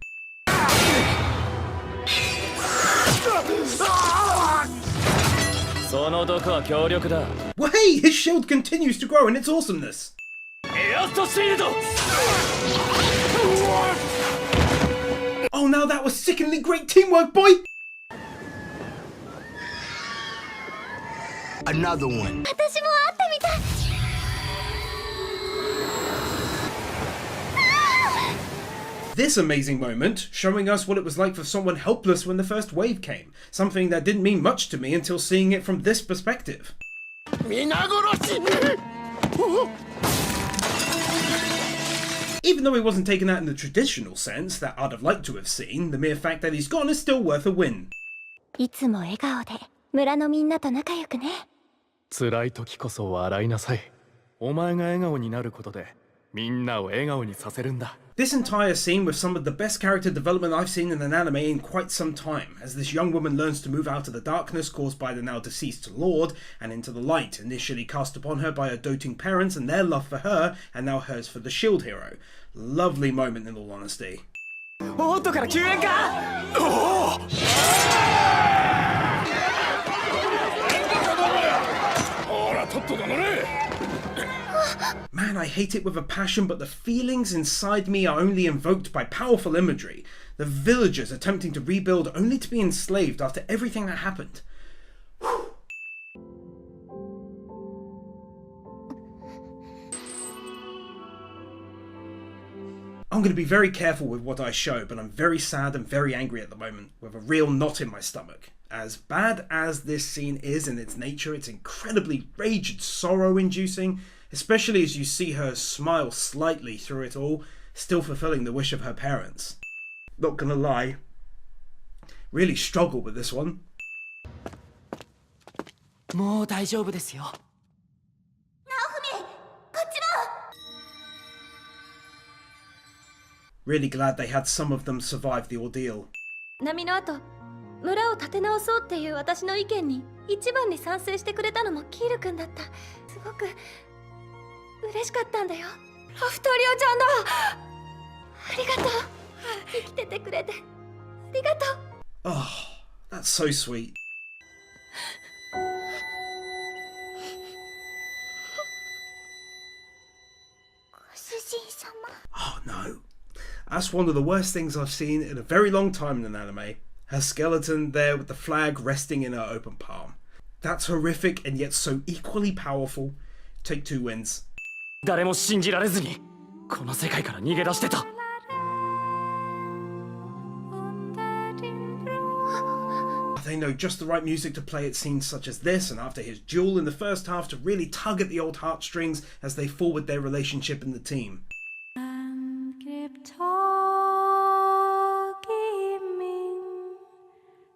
Well, hey, his shield continues to grow in its awesomeness. Oh, now that was sickeningly great teamwork, boy! Another one. 私も会ってみたい。 This amazing moment, showing us what it was like for someone helpless when the first wave came, something that didn't mean much to me until seeing it from this perspective. Even though he wasn't taken out in the traditional sense that I'd have liked to have seen, the mere fact that he's gone is still worth a win. いつも笑顔で村のみんなと仲良くね。辛い時こそ笑いなさい。お前が笑顔になることでみんなを笑顔にさせるんだ。 This entire scene with some of the best character development I've seen in an anime in quite some time, as this young woman learns to move out of the darkness caused by the now deceased lord, and into the light initially cast upon her by her doting parents and their love for her, and now hers for the shield hero. Lovely moment in all honesty. オートから救援か。 Man, I hate it with a passion, but the feelings inside me are only invoked by powerful imagery. The villagers attempting to rebuild only to be enslaved after everything that happened. Whew. I'm going to be very careful with what I show, but I'm very sad and very angry at the moment, with a real knot in my stomach. As bad as this scene is in its nature, it's incredibly rage and sorrow-inducing, especially as you see her smile slightly through it all, still fulfilling the wish of her parents. Not gonna lie, really struggle with this one. もう大丈夫ですよ。ナオフミ、こっちも。 Really glad they had some of them survive the ordeal. 波の後、村を立て直そうっていう私の意見に一番に賛成してくれたのもキール君だった。すごく嬉しかったんだよ。アフタリアちゃんだ。ありがとう。生きててくれて。ありがとう。 Oh, that's so sweet. Oh no. That's one of the worst things I've seen in a very long time in an anime. Her skeleton there with the flag resting in her open palm. That's horrific and yet so equally powerful. Take 2 wins. 誰も信じられずにこの世界から逃げ出してた。 They know just the right music to play at scenes such as this, and after his duel in the first half to really tug at the old heartstrings as they forward their relationship in the team.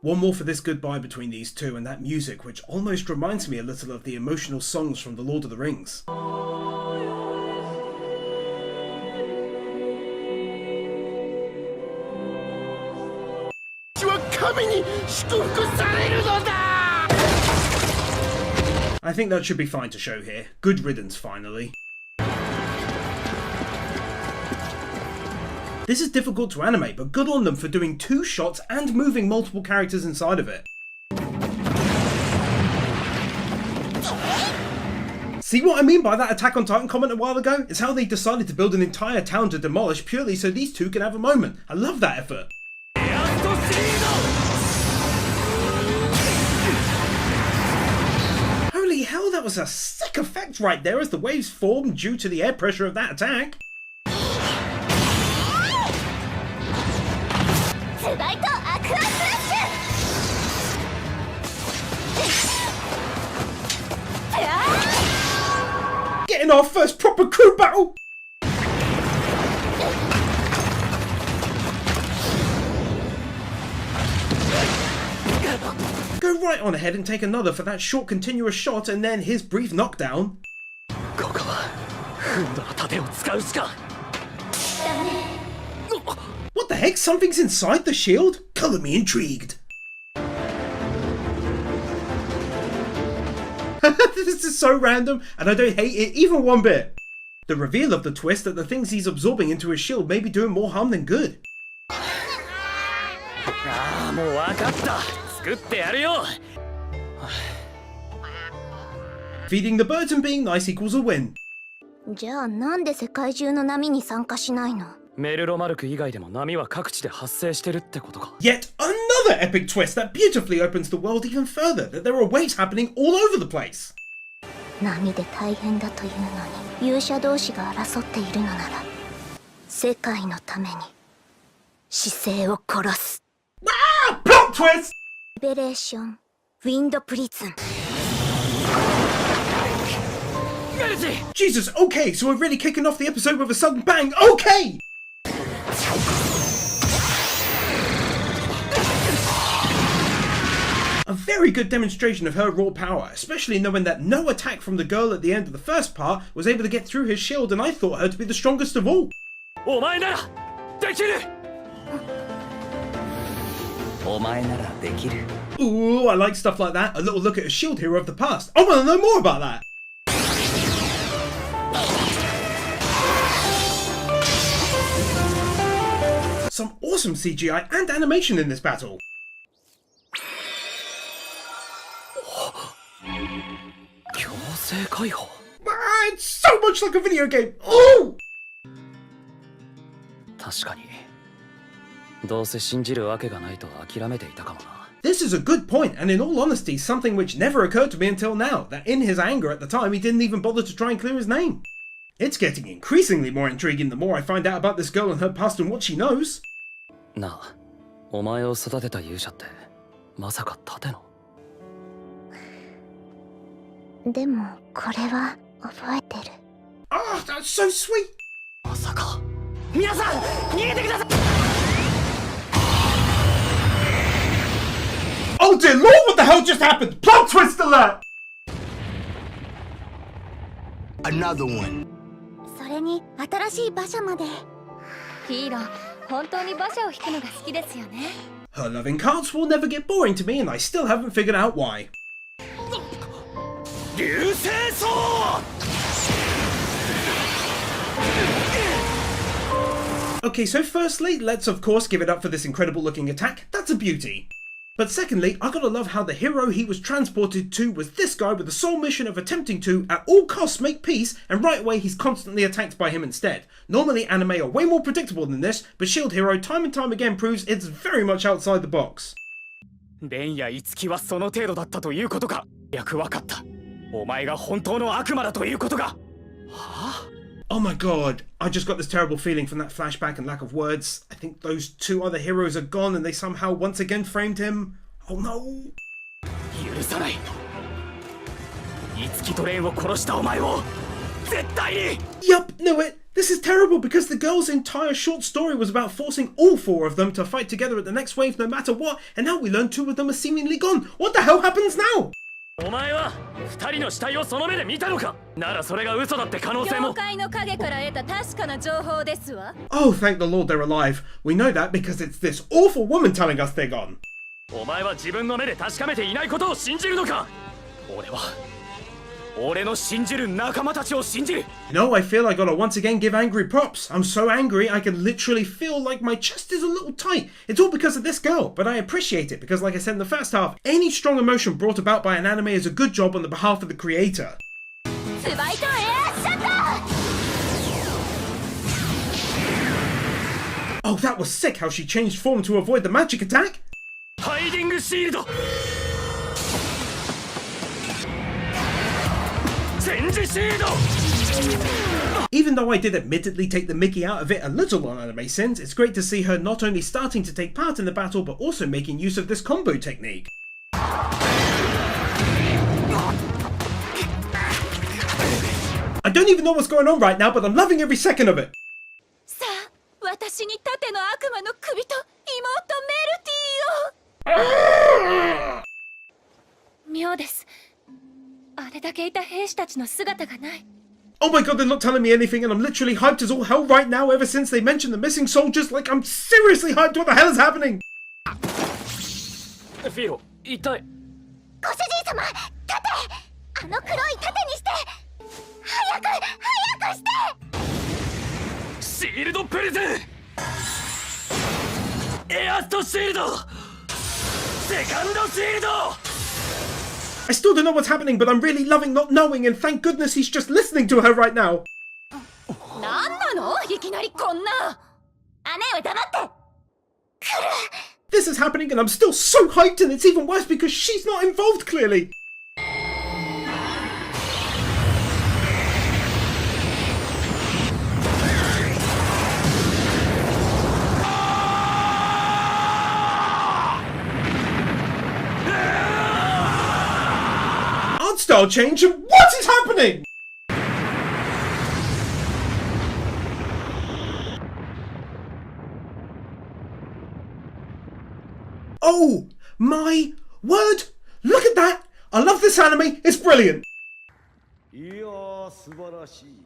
One more for this goodbye between these two, and that music which almost reminds me a little of the emotional songs from The Lord of the Rings. I think that should be fine to show here. Good riddance, finally. This is difficult to animate, but good on them for doing 2 shots and moving multiple characters inside of it. See what I mean by that Attack on Titan comment a while ago? It's how they decided to build an entire town to demolish purely so these two can have a moment. I love that effort. Holy hell, that was a sick effect right there as the waves formed due to the air pressure of that attack. Getting our first proper crew battle! Go right on ahead and take another for that short continuous shot and then his brief knockdown. What the heck? Something's inside the shield? Colour me intrigued. This is so random, and I don't hate it even one bit. The reveal of the twist that the things he's absorbing into his shield may be doing more harm than good. Feeding the birds and being nice equals a win. じゃあなんで世界中の波に参加しないの？メルロマルク以外でも波は各地で発生してるってことか。 Yet another epic twist that beautifully opens the world even further, that there are waves happening all over the place. 波で大変だというのに勇者同士が争っているのなら世界のために姿勢を殺す。Ah! Plot twist! リベレーションウィンドプリズン。 Jesus, okay, so we're really kicking off the episode with a sudden bang, okay! A very good demonstration of her raw power, especially knowing that no attack from the girl at the end of the first part was able to get through his shield, and I thought her to be the strongest of all. Ooh, I like stuff like that. A little look at a shield hero of the past. I want to know more about that. Some awesome CGI and animation in this battle. It's so much like a video game. Ooh! 確かにどうせ信じるわけがないと諦めていたかもな。 This is a good point, and in all honesty, something which never occurred to me until now, that in his anger at the time, he didn't even bother to try and clear his name. It's getting increasingly more intriguing the more I find out about this girl and her past and what she knows. なあ、お前を育てた勇者ってまさか盾の？でもこれは覚えてる。Oh, that's so sweet! まさか。皆さん、逃げてください! Oh dear lord, what the hell just happened? Plot twist alert! Another one. それに新しい馬車まで。ヒーロー、本当に馬車を引くのが好きですよね。Her loving carts will never get boring to me, and I still haven't figured out why. 流星層! Okay, so firstly, let's of course give it up for this incredible looking attack. That's a beauty. But secondly, I gotta love how the hero he was transported to was this guy with the sole mission of attempting to, at all costs, make peace, and right away he's constantly attacked by him instead. Normally anime are way more predictable than this, but Shield Hero time and time again proves it's very much outside the box. レンやイツキはその程度だったということか。よくわかった。お前が本当の悪魔だということが。はあ Oh my god, I just got this terrible feeling from that flashback and lack of words. I think those two other heroes are gone and they somehow once again framed him. Oh no. 許さない。イツキとレンを殺したお前を絶対に。Yup, knew it. This is terrible because the girl's entire short story was about forcing all four of them to fight together at the next wave no matter what, and now we learn two of them are seemingly gone. What the hell happens now? お前は二人の死体をその目で見たのか。ならそれが嘘だって可能性も。教会の影から得た確かな情報ですわ。Oh, thank the Lord they're alive. We know that because it's this awful woman telling us they're gone. お前は自分の目で確かめていないことを信じるのか。俺の信じる仲間たちを信じる。You know, I feel I gotta once again give Angry props. I'm so angry I can literally feel like my chest is a little tight. It's all because of this girl, but I appreciate it because like I said in the first half, any strong emotion brought about by an anime is a good job on the behalf of the creator. Oh, that was sick how she changed form to avoid the magic attack. ハイディングシールド。Even though I did admittedly take the mickey out of it a little on Anime Sins, it's great to see her not only starting to take part in the battle but also making use of this combo technique. I don't even know what's going on right now, but I'm loving every second of it. さあ、私に盾の悪魔の首と妹メルティを。妙です。あれだけいた兵士たちの姿がない。Oh my god, they're not telling me anything and I'm literally hyped as all hell right now ever since they mentioned the missing soldiers. Like, I'm seriously hyped. What the hell is happening? フィロ、痛い。ご主人様、盾！あの黒い盾にして！早くして！シールドプレゼン！エアストシールド！セカンドシールド！ I still don't know what's happening, but I'm really loving not knowing, and thank goodness he's just listening to her right now. なんなの？いきなりこんな。姉上黙って。This is happening and I'm still so hyped, and it's even worse because she's not involved clearly. Art style change and what is happening? Oh my word! Look at that! I love this anime, it's brilliant! いやー、素晴らしい。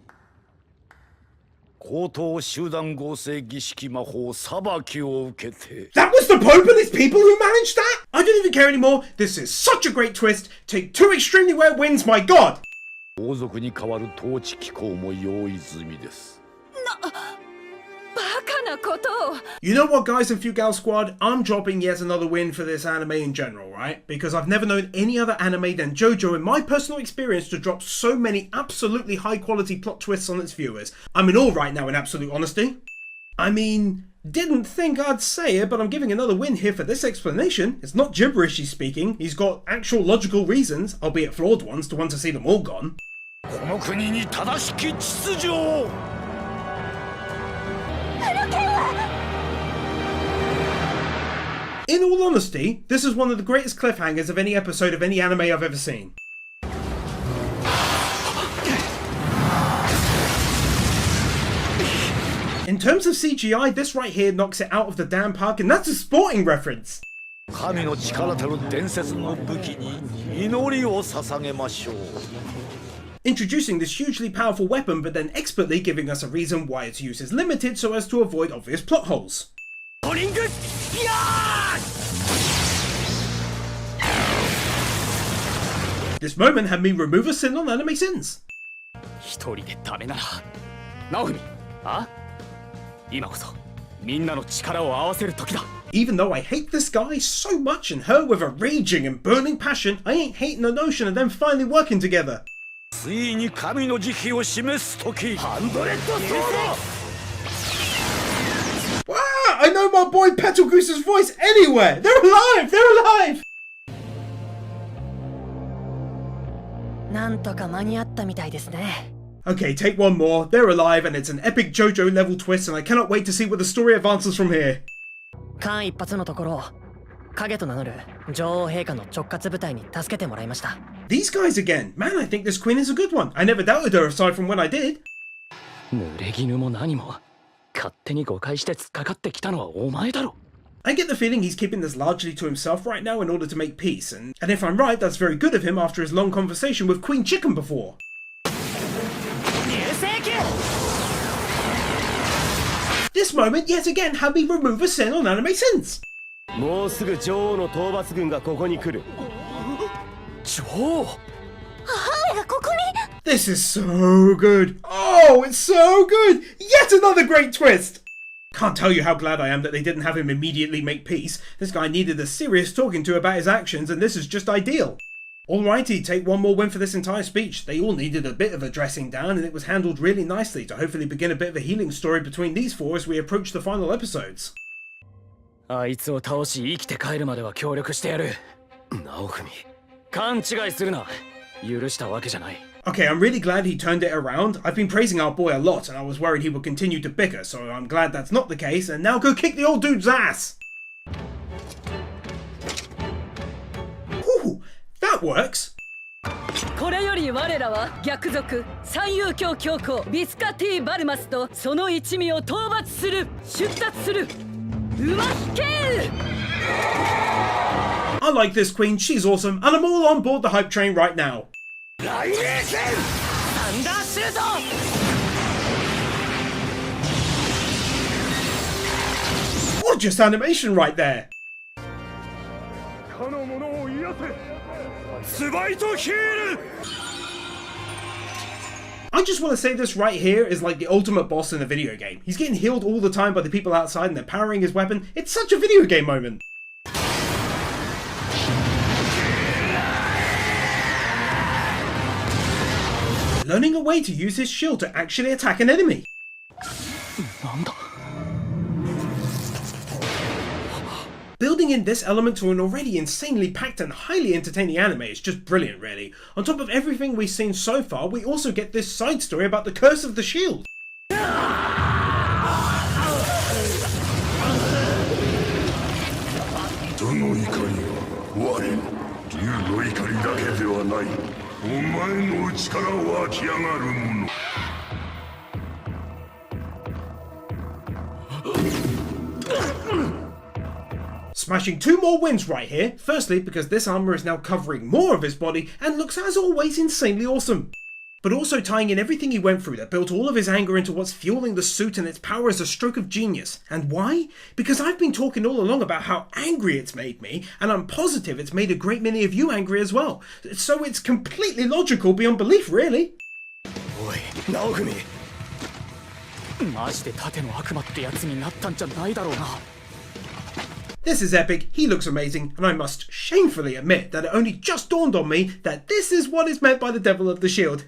高等集団合成儀式魔法裁きを受けて。 That was the Pope and his people who managed that? I don't even care anymore. This is such a great twist. Take two extremely rare wins, my god! 王族に代わる統治機構も用意済みです。バカなことを。 You know what, guys and Fugal Squad? I'm dropping yet another win for this anime in general, right? Because I've never known any other anime than JoJo in my personal experience to drop so many absolutely high quality plot twists on its viewers. I'm in awe right now in absolute honesty. I mean, didn't think I'd say it, but I'm giving another win here for this explanation. It's not gibberish he's speaking, he's got actual logical reasons, albeit flawed ones, to want to see them all gone. この国に正しき秩序を。 In all honesty, this is one of the greatest cliffhangers of any episode of any anime I've ever seen. In terms of CGI, this right here knocks it out of the damn park, and that's a sporting reference. 神の力たる伝説の武器に祈りを捧げましょう。 Introducing this hugely powerful weapon, but then expertly giving us a reason why its use is limited so as to avoid obvious plot holes. This moment had me remove a sin on Anime Sins. 一人でダメなら、ナオフミ、あ？今こそみんなの力を合わせる時だ。 Even though I hate this guy so much and her with a raging and burning passion, I ain't hating the notion of them finally working together. ついに神の慈悲を示す時。ハンドレッドソード。 Wow, I know my boy Petalgoose's voice anywhere! They're alive! They're alive! なんとか間に合ったみたいですね。 Okay, take one more. They're alive and it's an epic JoJo level twist and I cannot wait to see where the story advances from here. 間一髪のところ、影と名乗る女王陛下の直轄部隊に助けてもらいました。 These guys again. Man, I think this queen is a good one. I never doubted her aside from when I did. 濡れ衣も何も勝手に誤解して突っかかってきたのはお前だろ。 I get the feeling he's keeping this largely to himself right now in order to make peace, and if I'm right, that's very good of him after his long conversation with Queen Chicken before. This moment yet again had me remove a sin on Anime Sins. もうすぐ女王の討伐軍がここに来る。女王。母上がここに。 This is so good. Oh, it's so good. Yet another great twist. Can't tell you how glad I am that they didn't have him immediately make peace. This guy needed a serious talking to about his actions, and this is just ideal. Alrighty, take one more win for this entire speech. They all needed a bit of a dressing down, and it was handled really nicely to hopefully begin a bit of a healing story between these four as we approach the final episodes. あいつを倒し生きて帰るまでは協力してやる。直文、勘違いするな。許したわけじゃない。 Okay, I'm really glad he turned it around. I've been praising our boy a lot, and I was worried he would continue to bicker, so I'm glad that's not the case, and now go kick the old dude's ass! Whew, that works. これより我らは逆賊三遊教教皇ビスカティ・バルマスとその一味を討伐する出立する馬引け I like this queen, she's awesome, and I'm all on board the hype train right now. ライレーションサンダーシュート Gorgeous animation right there. かの者を癒せスバイトヒール I just want to say this right here is like the ultimate boss in a video game. He's getting healed all the time by the people outside and they're powering his weapon. It's such a video game moment. Learning a way to use his shield to actually attack an enemy. Building in this element to an already insanely packed and highly entertaining anime is just brilliant, really. On top of everything we've seen so far, we also get this side story about the curse of the shield. 人の怒りは我の竜の怒りだけではない。お前の内から湧き上がるもの。 Smashing 2 more wins right here. Firstly, because this armor is now covering more of his body and looks as always insanely awesome. But also tying in everything he went through that built all of his anger into what's fueling the suit, and its power is a stroke of genius. And why? Because I've been talking all along about how angry it's made me, and I'm positive it's made a great many of you angry as well. So it's completely logical beyond belief, really. おい、直文マジで盾の悪魔ってやつになったんじゃないだろうな This is epic, he looks amazing, and I must shamefully admit that it only just dawned on me that this is what is meant by the Devil of the Shield.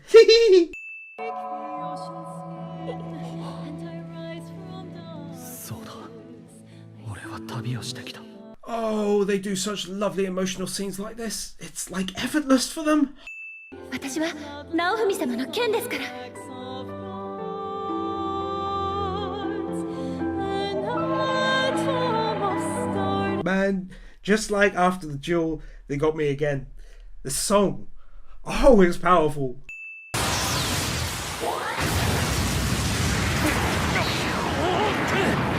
Oh, they do such lovely emotional scenes like this. It's like effortless for them. 私は直文様の剣ですから。 Man, just like after the duel, they got me again. The song, oh, it's powerful.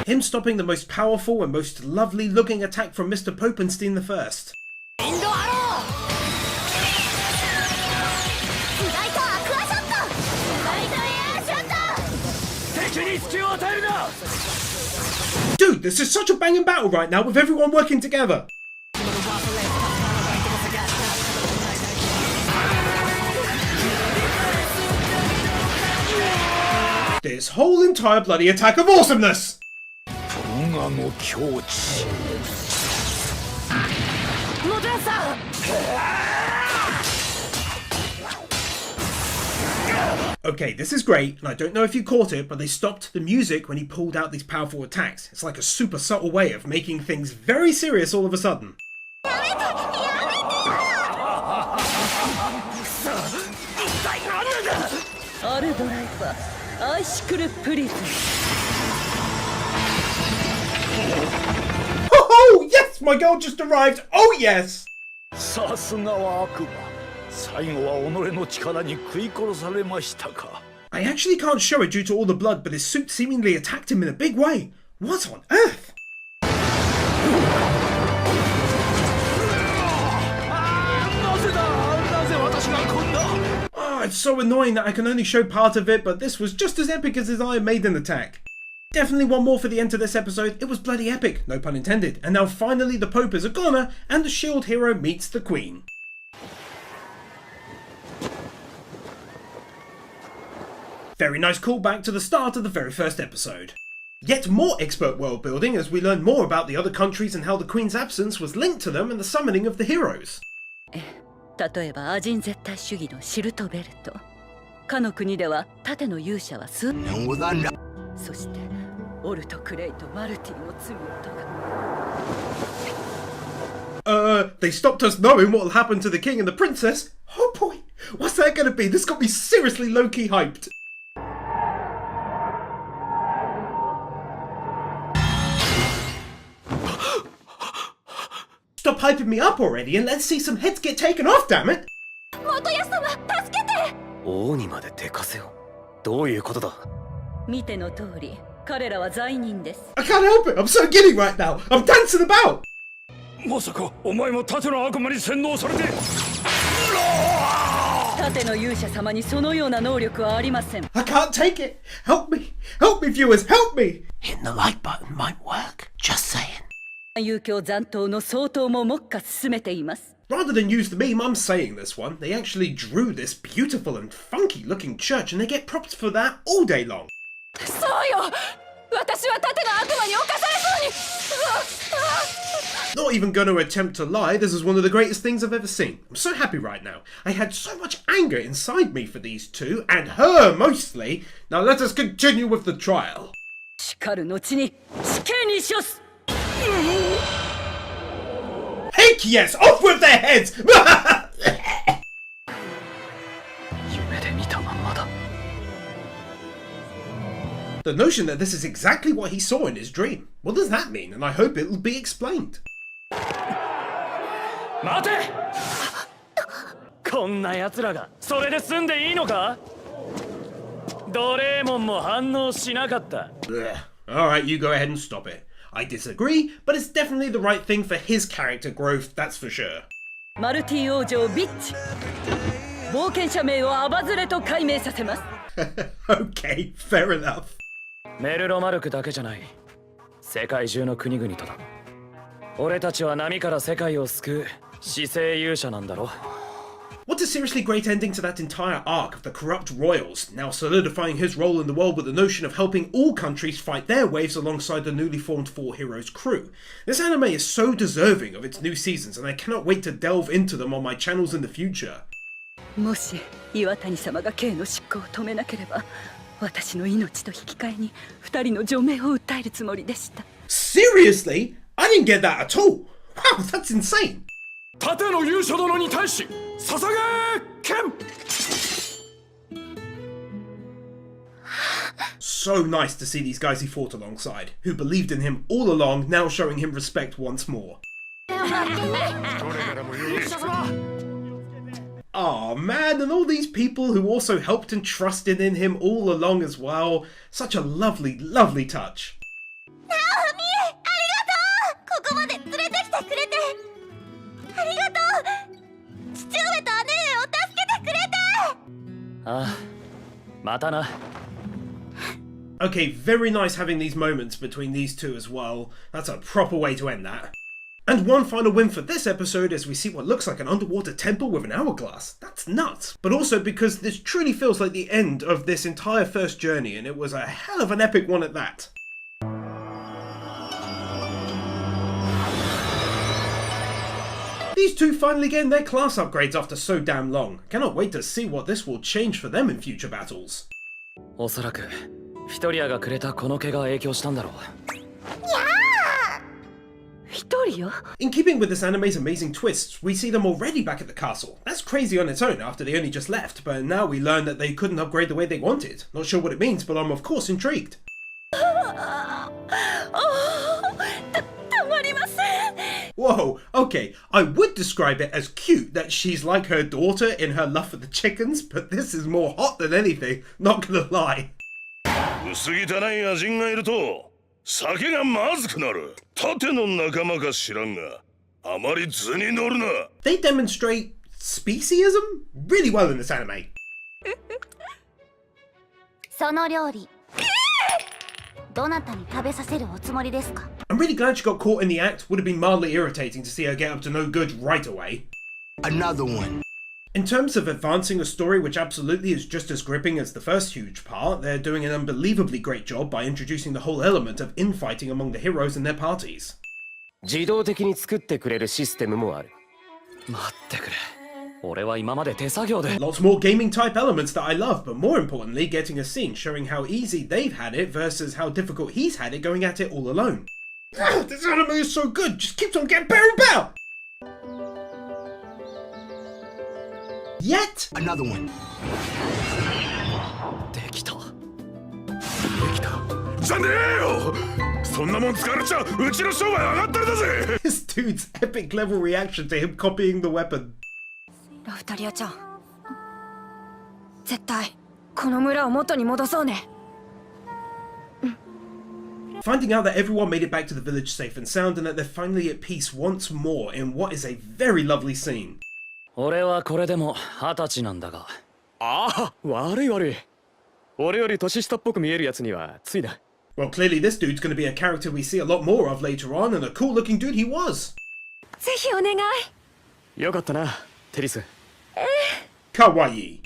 Him stopping the most powerful and most lovely looking attack from Mr. Popenstein the First. Dude, this is such a banging battle right now with everyone working together. This whole entire bloody attack of awesomeness! 我の境地。モデンさん。Okay, this is great, and I don't know if you caught it, but they stopped the music when he pulled out these powerful attacks. It's like a super subtle way of making things very serious all of a sudden. Oh, yes! My girl just arrived! Oh, yes! さすがは悪魔。最後は己の力に食い殺されましたか。I actually can't show it due to all the blood, but his suit seemingly attacked him in a big way. What on earth? Oh, it's so annoying that I can only show part of it, but this was just as epic as his Iron Maiden attack. Definitely one more for the end of this episode. It was bloody epic, no pun intended. And now finally the Pope is a goner, and the shield hero meets the Queen. Very nice callback to the start of the very first episode. Yet more expert world building as we learn more about the other countries and how the Queen's absence was linked to them and the summoning of the heroes. 例えばアジン絶対主義のシルトベルト。かの国では盾の勇者は数。そしてオルト・クレイとマルティの罪を解く。They stopped us knowing what will happen to the king and the princess? Oh boy, what's that gonna be? This got me seriously low-key hyped. Stop hyping me up already and let's see some heads get taken off, damn it! 元康様、助けて！王にまで手かせを。どういうことだ。見ての通り、彼らは罪人です。I can't help it, I'm so giddy right now. I'm dancing about! まさかお前も盾の悪魔に洗脳されて。盾の勇者様にそのような能力はありません。I can't take it! Help me! Help me, viewers! Help me! Hitting the like button might work. Just saying. 遊興残党の総統も目下進めています。Rather than use the meme, I'm saying this one. They actually drew this beautiful and funky looking church and they get props for that all day long. そうよ！私は盾の悪魔に侵されそうに！ Not even gonna attempt to lie, this is one of the greatest things I've ever seen. I'm so happy right now. I had so much anger inside me for these two, and her mostly. Now let us continue with the trial. 叱る後に死刑に処す！ Heck yes! Off with their heads! The notion that this is exactly what he saw in his dream. What does that mean? And I hope it'll be explained. 待て！こんな奴らがそれで済んでいいのか？ドレーモンも反応しなかった。Alright, you go ahead and stop it. I disagree, but it's definitely the right thing for his character growth, that's for sure. マルティ王女ビッチ冒険者名をアバズレと改名させます。Okay, fair enough. メルロマルクだけじゃない。世界中の国々とだ。俺たちは波から世界を救う死生勇者なんだろ。What a seriously great ending to that entire arc of the corrupt royals, now solidifying his role in the world with the notion of helping all countries fight their waves alongside the newly formed Four Heroes crew. This anime is so deserving of its new seasons and I cannot wait to delve into them on my channels in the future. もし岩谷様が刑の執行を止めなければ、私の命と引き換えに二人の除名を訴えるつもりでした。Seriously? I didn't get that at all! Wow, that's insane! 盾の勇者殿に対し捧げ剣。 So nice to see these guys he fought alongside, who believed in him all along, now showing him respect once more. Aw man, and all these people who also helped and trusted in him all along as well. Such a lovely, lovely touch. ナオミ、ありがとう！ここまで連れてきてくれてありがとう！父上と姉上を助けてくれて！ああ、またな。 Okay, very nice having these moments between these two as well. That's a proper way to end that. And one final win for this episode as we see what looks like an underwater temple with an hourglass. That's nuts. But also because this truly feels like the end of this entire first journey, and it was a hell of an epic one at that. These two finally getting their class upgrades after so damn long. Cannot wait to see what this will change for them in future battles. おそらくフィトリアがくれたこの毛が影響したんだろう。In keeping with this anime's amazing twists, we see them already back at the castle. That's crazy on its own after they only just left, but now we learn that they couldn't upgrade the way they wanted. Not sure what it means, but I'm of course intrigued. Whoa, okay, I would describe it as cute that she's like her daughter in her love for the chickens, but this is more hot than anything, not gonna lie. 薄汚い野人がいると酒がまずくなる。盾の仲間か知らんが、あまり図に乗るな。 They demonstrate speciesism really well in this anime. その料理どなたに食べさせるおつもりですか? I'm really glad she got caught in the act. Would have been mildly irritating to see her get up to no good right away. Another one. In terms of advancing a story which absolutely is just as gripping as the first huge part, they're doing an unbelievably great job by introducing the whole element of infighting among the heroes and their parties. 自動的に作ってくれるシステムもある。待ってくれ。俺は今まで手作業で。 Lots more gaming type elements that I love, but more importantly, getting a scene showing how easy they've had it versus how difficult he's had it going at it all alone. This anime is so good, just keeps on getting better and better! Yet Another one. できた。じゃねえよ。そんなもん使われちゃうちの商売上がってるだぜ。 This dude's epic level reaction to him copying the weapon. ラフタリアちゃん、絶対この村を元に戻そうね。Finding out that everyone made it back to the village safe and sound and that they're finally at peace once more in what is a very lovely scene. 俺はこれでも20歳なんだが。ああ、悪い。俺より年下っぽく見えるやつにはついだ。Well, clearly this dude's going to be a character we see a lot more of later on, and a cool looking dude he was. ぜひお願い。よかったな、テリス。Kawaii.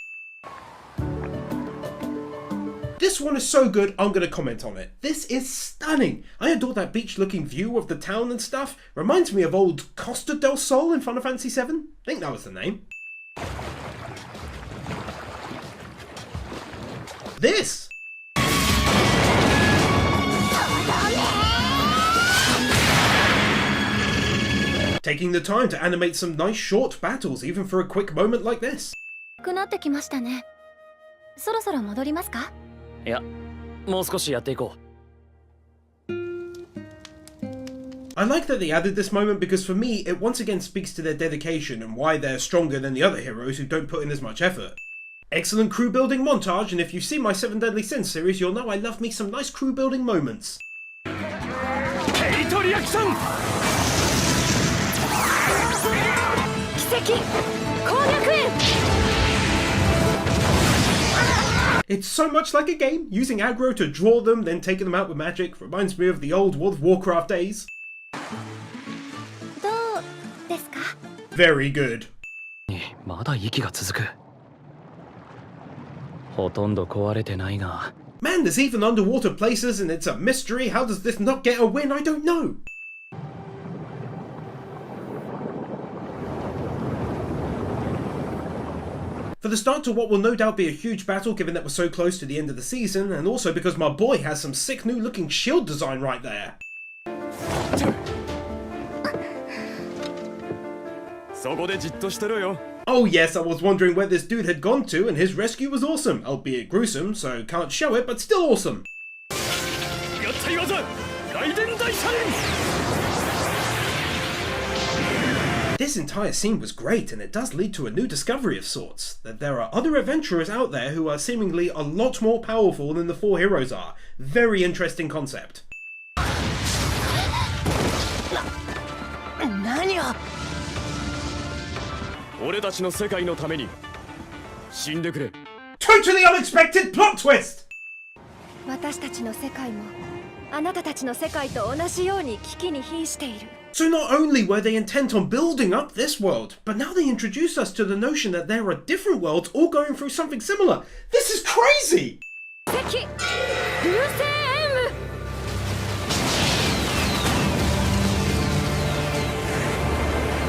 This one is so good, I'm going to comment on it. This is stunning. I adore that beach-looking view of the town and stuff. Reminds me of old Costa del Sol in Final Fantasy VII. I think that was the name. This! Taking the time to animate some nice short battles, even for a quick moment like this. くなってきましたね。そろそろ戻りますか? いや、もう少しやっていこう。I like that they added this moment because for me, it once again speaks to their dedication and why they're stronger than the other heroes who don't put in as much effort. Excellent crew building montage, and if you've seen my 7 Deadly Sins series, you'll know I love me some nice crew building moments. ヘイトリアクション。奇跡攻略園。It's so much like a game. Using aggro to draw them, then taking them out with magic reminds me of the old World of Warcraft days. どうですか? Very good. まだ息が続く。ほとんど壊れてないが。Man, there's even underwater places and it's a mystery. How does this not get a win? I don't know. For the start to what will no doubt be a huge battle given that we're so close to the end of the season, and also because my boy has some sick new looking shield design right there. そこでじっとしてろよ。 Oh yes, I was wondering where this dude had gone to, and his rescue was awesome, albeit gruesome, so can't show it, but still awesome. 合体技雷電大車輪。 This entire scene was great, and it does lead to a new discovery of sorts, that there are other adventurers out there who are seemingly a lot more powerful than the 4 heroes are. Very interesting concept. 何を? 俺たちの世界のために死んでくれ。 Totally unexpected plot twist! 私たちの世界もあなたたちの世界と同じように危機に瀕している。 So not only were they intent on building up this world, but now they introduce us to the notion that there are different worlds all going through something similar. This is crazy! 敵流星炎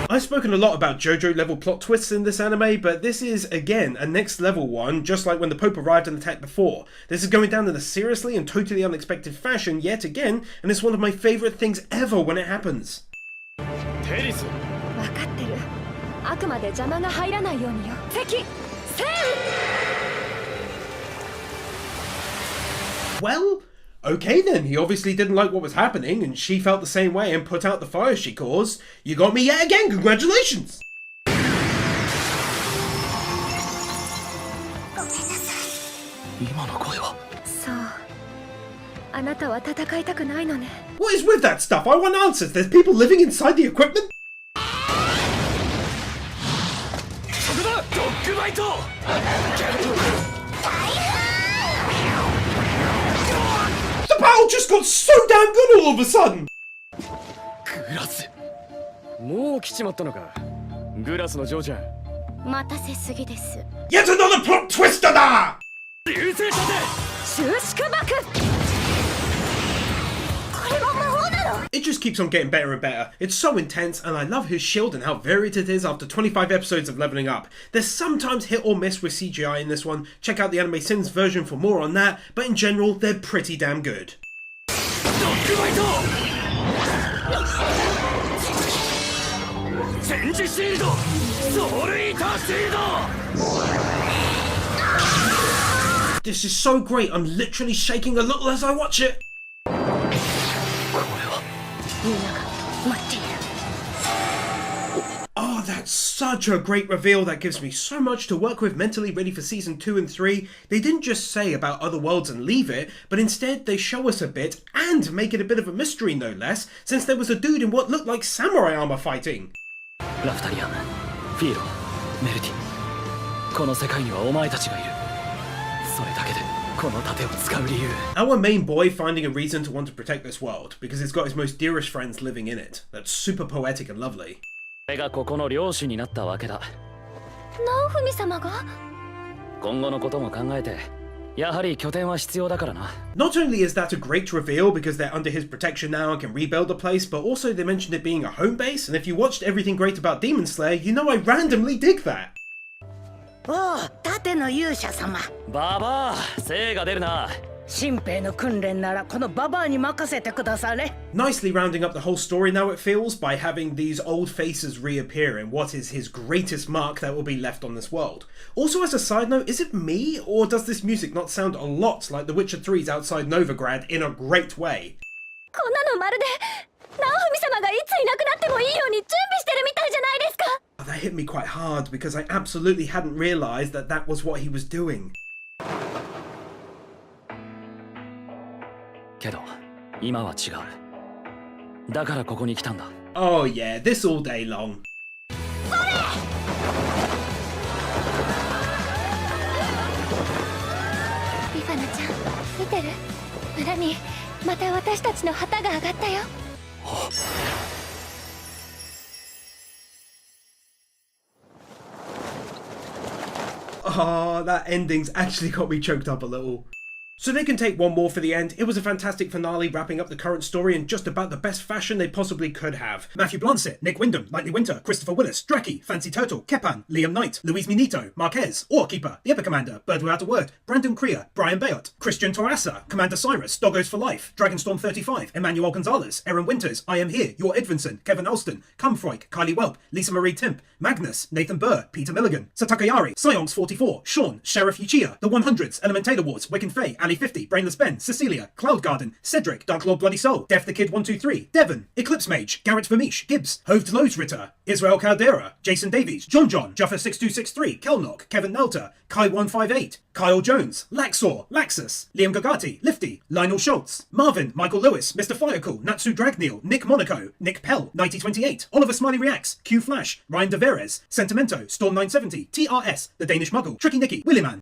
夢。I've spoken a lot about JoJo level plot twists in this anime, but this is, again, a next level one, just like when the Pope arrived and attacked before. This is going down in a seriously and totally unexpected fashion yet again, and it's one of my favourite things ever when it happens. 分かってる。あくまで邪魔が入らないようによ。敵、セウ！ Well, okay then, he obviously didn't like what was happening, and she felt the same way and put out the fire she caused. You got me yet again, congratulations! ごめんなさい。今の声は。そう。あなたは戦いたくないのね。What is with that stuff? I want answers. There's people living inside the equipment? そこだ、ドッグバイト。The battle just got so damn good all of a sudden! グラス。もう来ちまったのか。グラスのジョーちゃん。待たせすぎです。 Yet another plot twister da! 流星立て。収縮爆。これも魔法なの？ It just keeps on getting better and better. It's so intense, and I love his shield and how varied it is after 25 episodes of leveling up. There's sometimes hit or miss with CGI in this one. Check out the Anime Sins version for more on that, but in general, they're pretty damn good. ドッグバイト。チェンジシールド。ソウルイーターシールド。 This is so great, I'm literally shaking a little as I watch it. Oh, that's such a great reveal. That gives me so much to work with mentally ready for season 2 and 3. They didn't just say about other worlds and leave it, but instead they show us a bit and make it a bit of a mystery no less, since there was a dude in what looked like samurai armor fighting. ラフタリアン、フィーロ、メルティ。この世界にはお前たちがいる。それだけでこの盾を使う理由。 Our main boy finding a reason to want to protect this world, because it's got his most dearest friends living in it. That's super poetic and lovely. 俺がここの領主になったわけだ。ナオフミ様が？今後のことも考えて、やはり拠点は必要だからな。Not only is that a great reveal because they're under his protection now and can rebuild the place, but also they mentioned it being a home base, and if you watched Everything Great About Demon Slayer, you know I randomly dig that. おう、盾の勇者様。ババア、精が出るな。新兵の訓練ならこのババアに任せてくだされ。 Nicely rounding up the whole story now it feels by having these old faces reappear in what is his greatest mark that will be left on this world. Also as a side note, is it me or does this music not sound a lot like The Witcher 3's Outside Novigrad in a great way? こんなのまるでナオフミ様がいついなくなってもいいように準備してるみたいじゃないですか。 That hit me quite hard because I absolutely hadn't realised that that was what he was doing. けど今は違う。だからここに来たんだ。Oh yeah, this all day long. リファナちゃん、見てる？村にまた私たちの旗が上がったよ。Oh, that ending's actually got me choked up a little. So they can take one more for the end. It was a fantastic finale, wrapping up the current story in just about the best fashion they possibly could have. Matthew Blancet, Nick Wyndham, Lightly Winter, Christopher Willis, Draki, Fancy Turtle, Kepan, Liam Knight, Luis Minito, Marquez, Keeper, The Epic Commander, Bird Without a Word, Brandon Crea, Brian Bayot, Christian Torassa, Commander Cyrus, Doggos for Life, Dragonstorm 35, Emmanuel Gonzalez, Aaron Winters, I Am Here, Your Edvinson, Kevin Alston, Cumfroik, Kylie Welp, Lisa Marie Timp, Magnus, Nathan Burr, Peter Milligan, Satakayari, Sionx 44, Sean, Sheriff Yuchiya, The 100s, Elemental Awards, Wicken Faye, Ali 50, Brainless Ben, Cecilia, Cloud Garden, Cedric, Dark Lord Bloody Soul, Def the Kid 123, Devon, Eclipse Mage, Garrett Vermeesh, Gibbs, Hoved Loads Ritter, Israel Caldera, Jason Davies, John, Juffa 6263, Kelnock, Kevin Nelter, Kai 158, Kyle Jones, Laxor, Laxus, Liam Gagati, Lifty, Lionel Schultz, Marvin, Michael Lewis, Mr. Firecool, Natsu Dragneel, Nick Monaco, Nick Pell, 9028, Oliver Smiley Reacts, Q Flash, Ryan DeVerez, Sentimento, Storm 970, TRS, The Danish Muggle, Tricky Nicky, Willyman,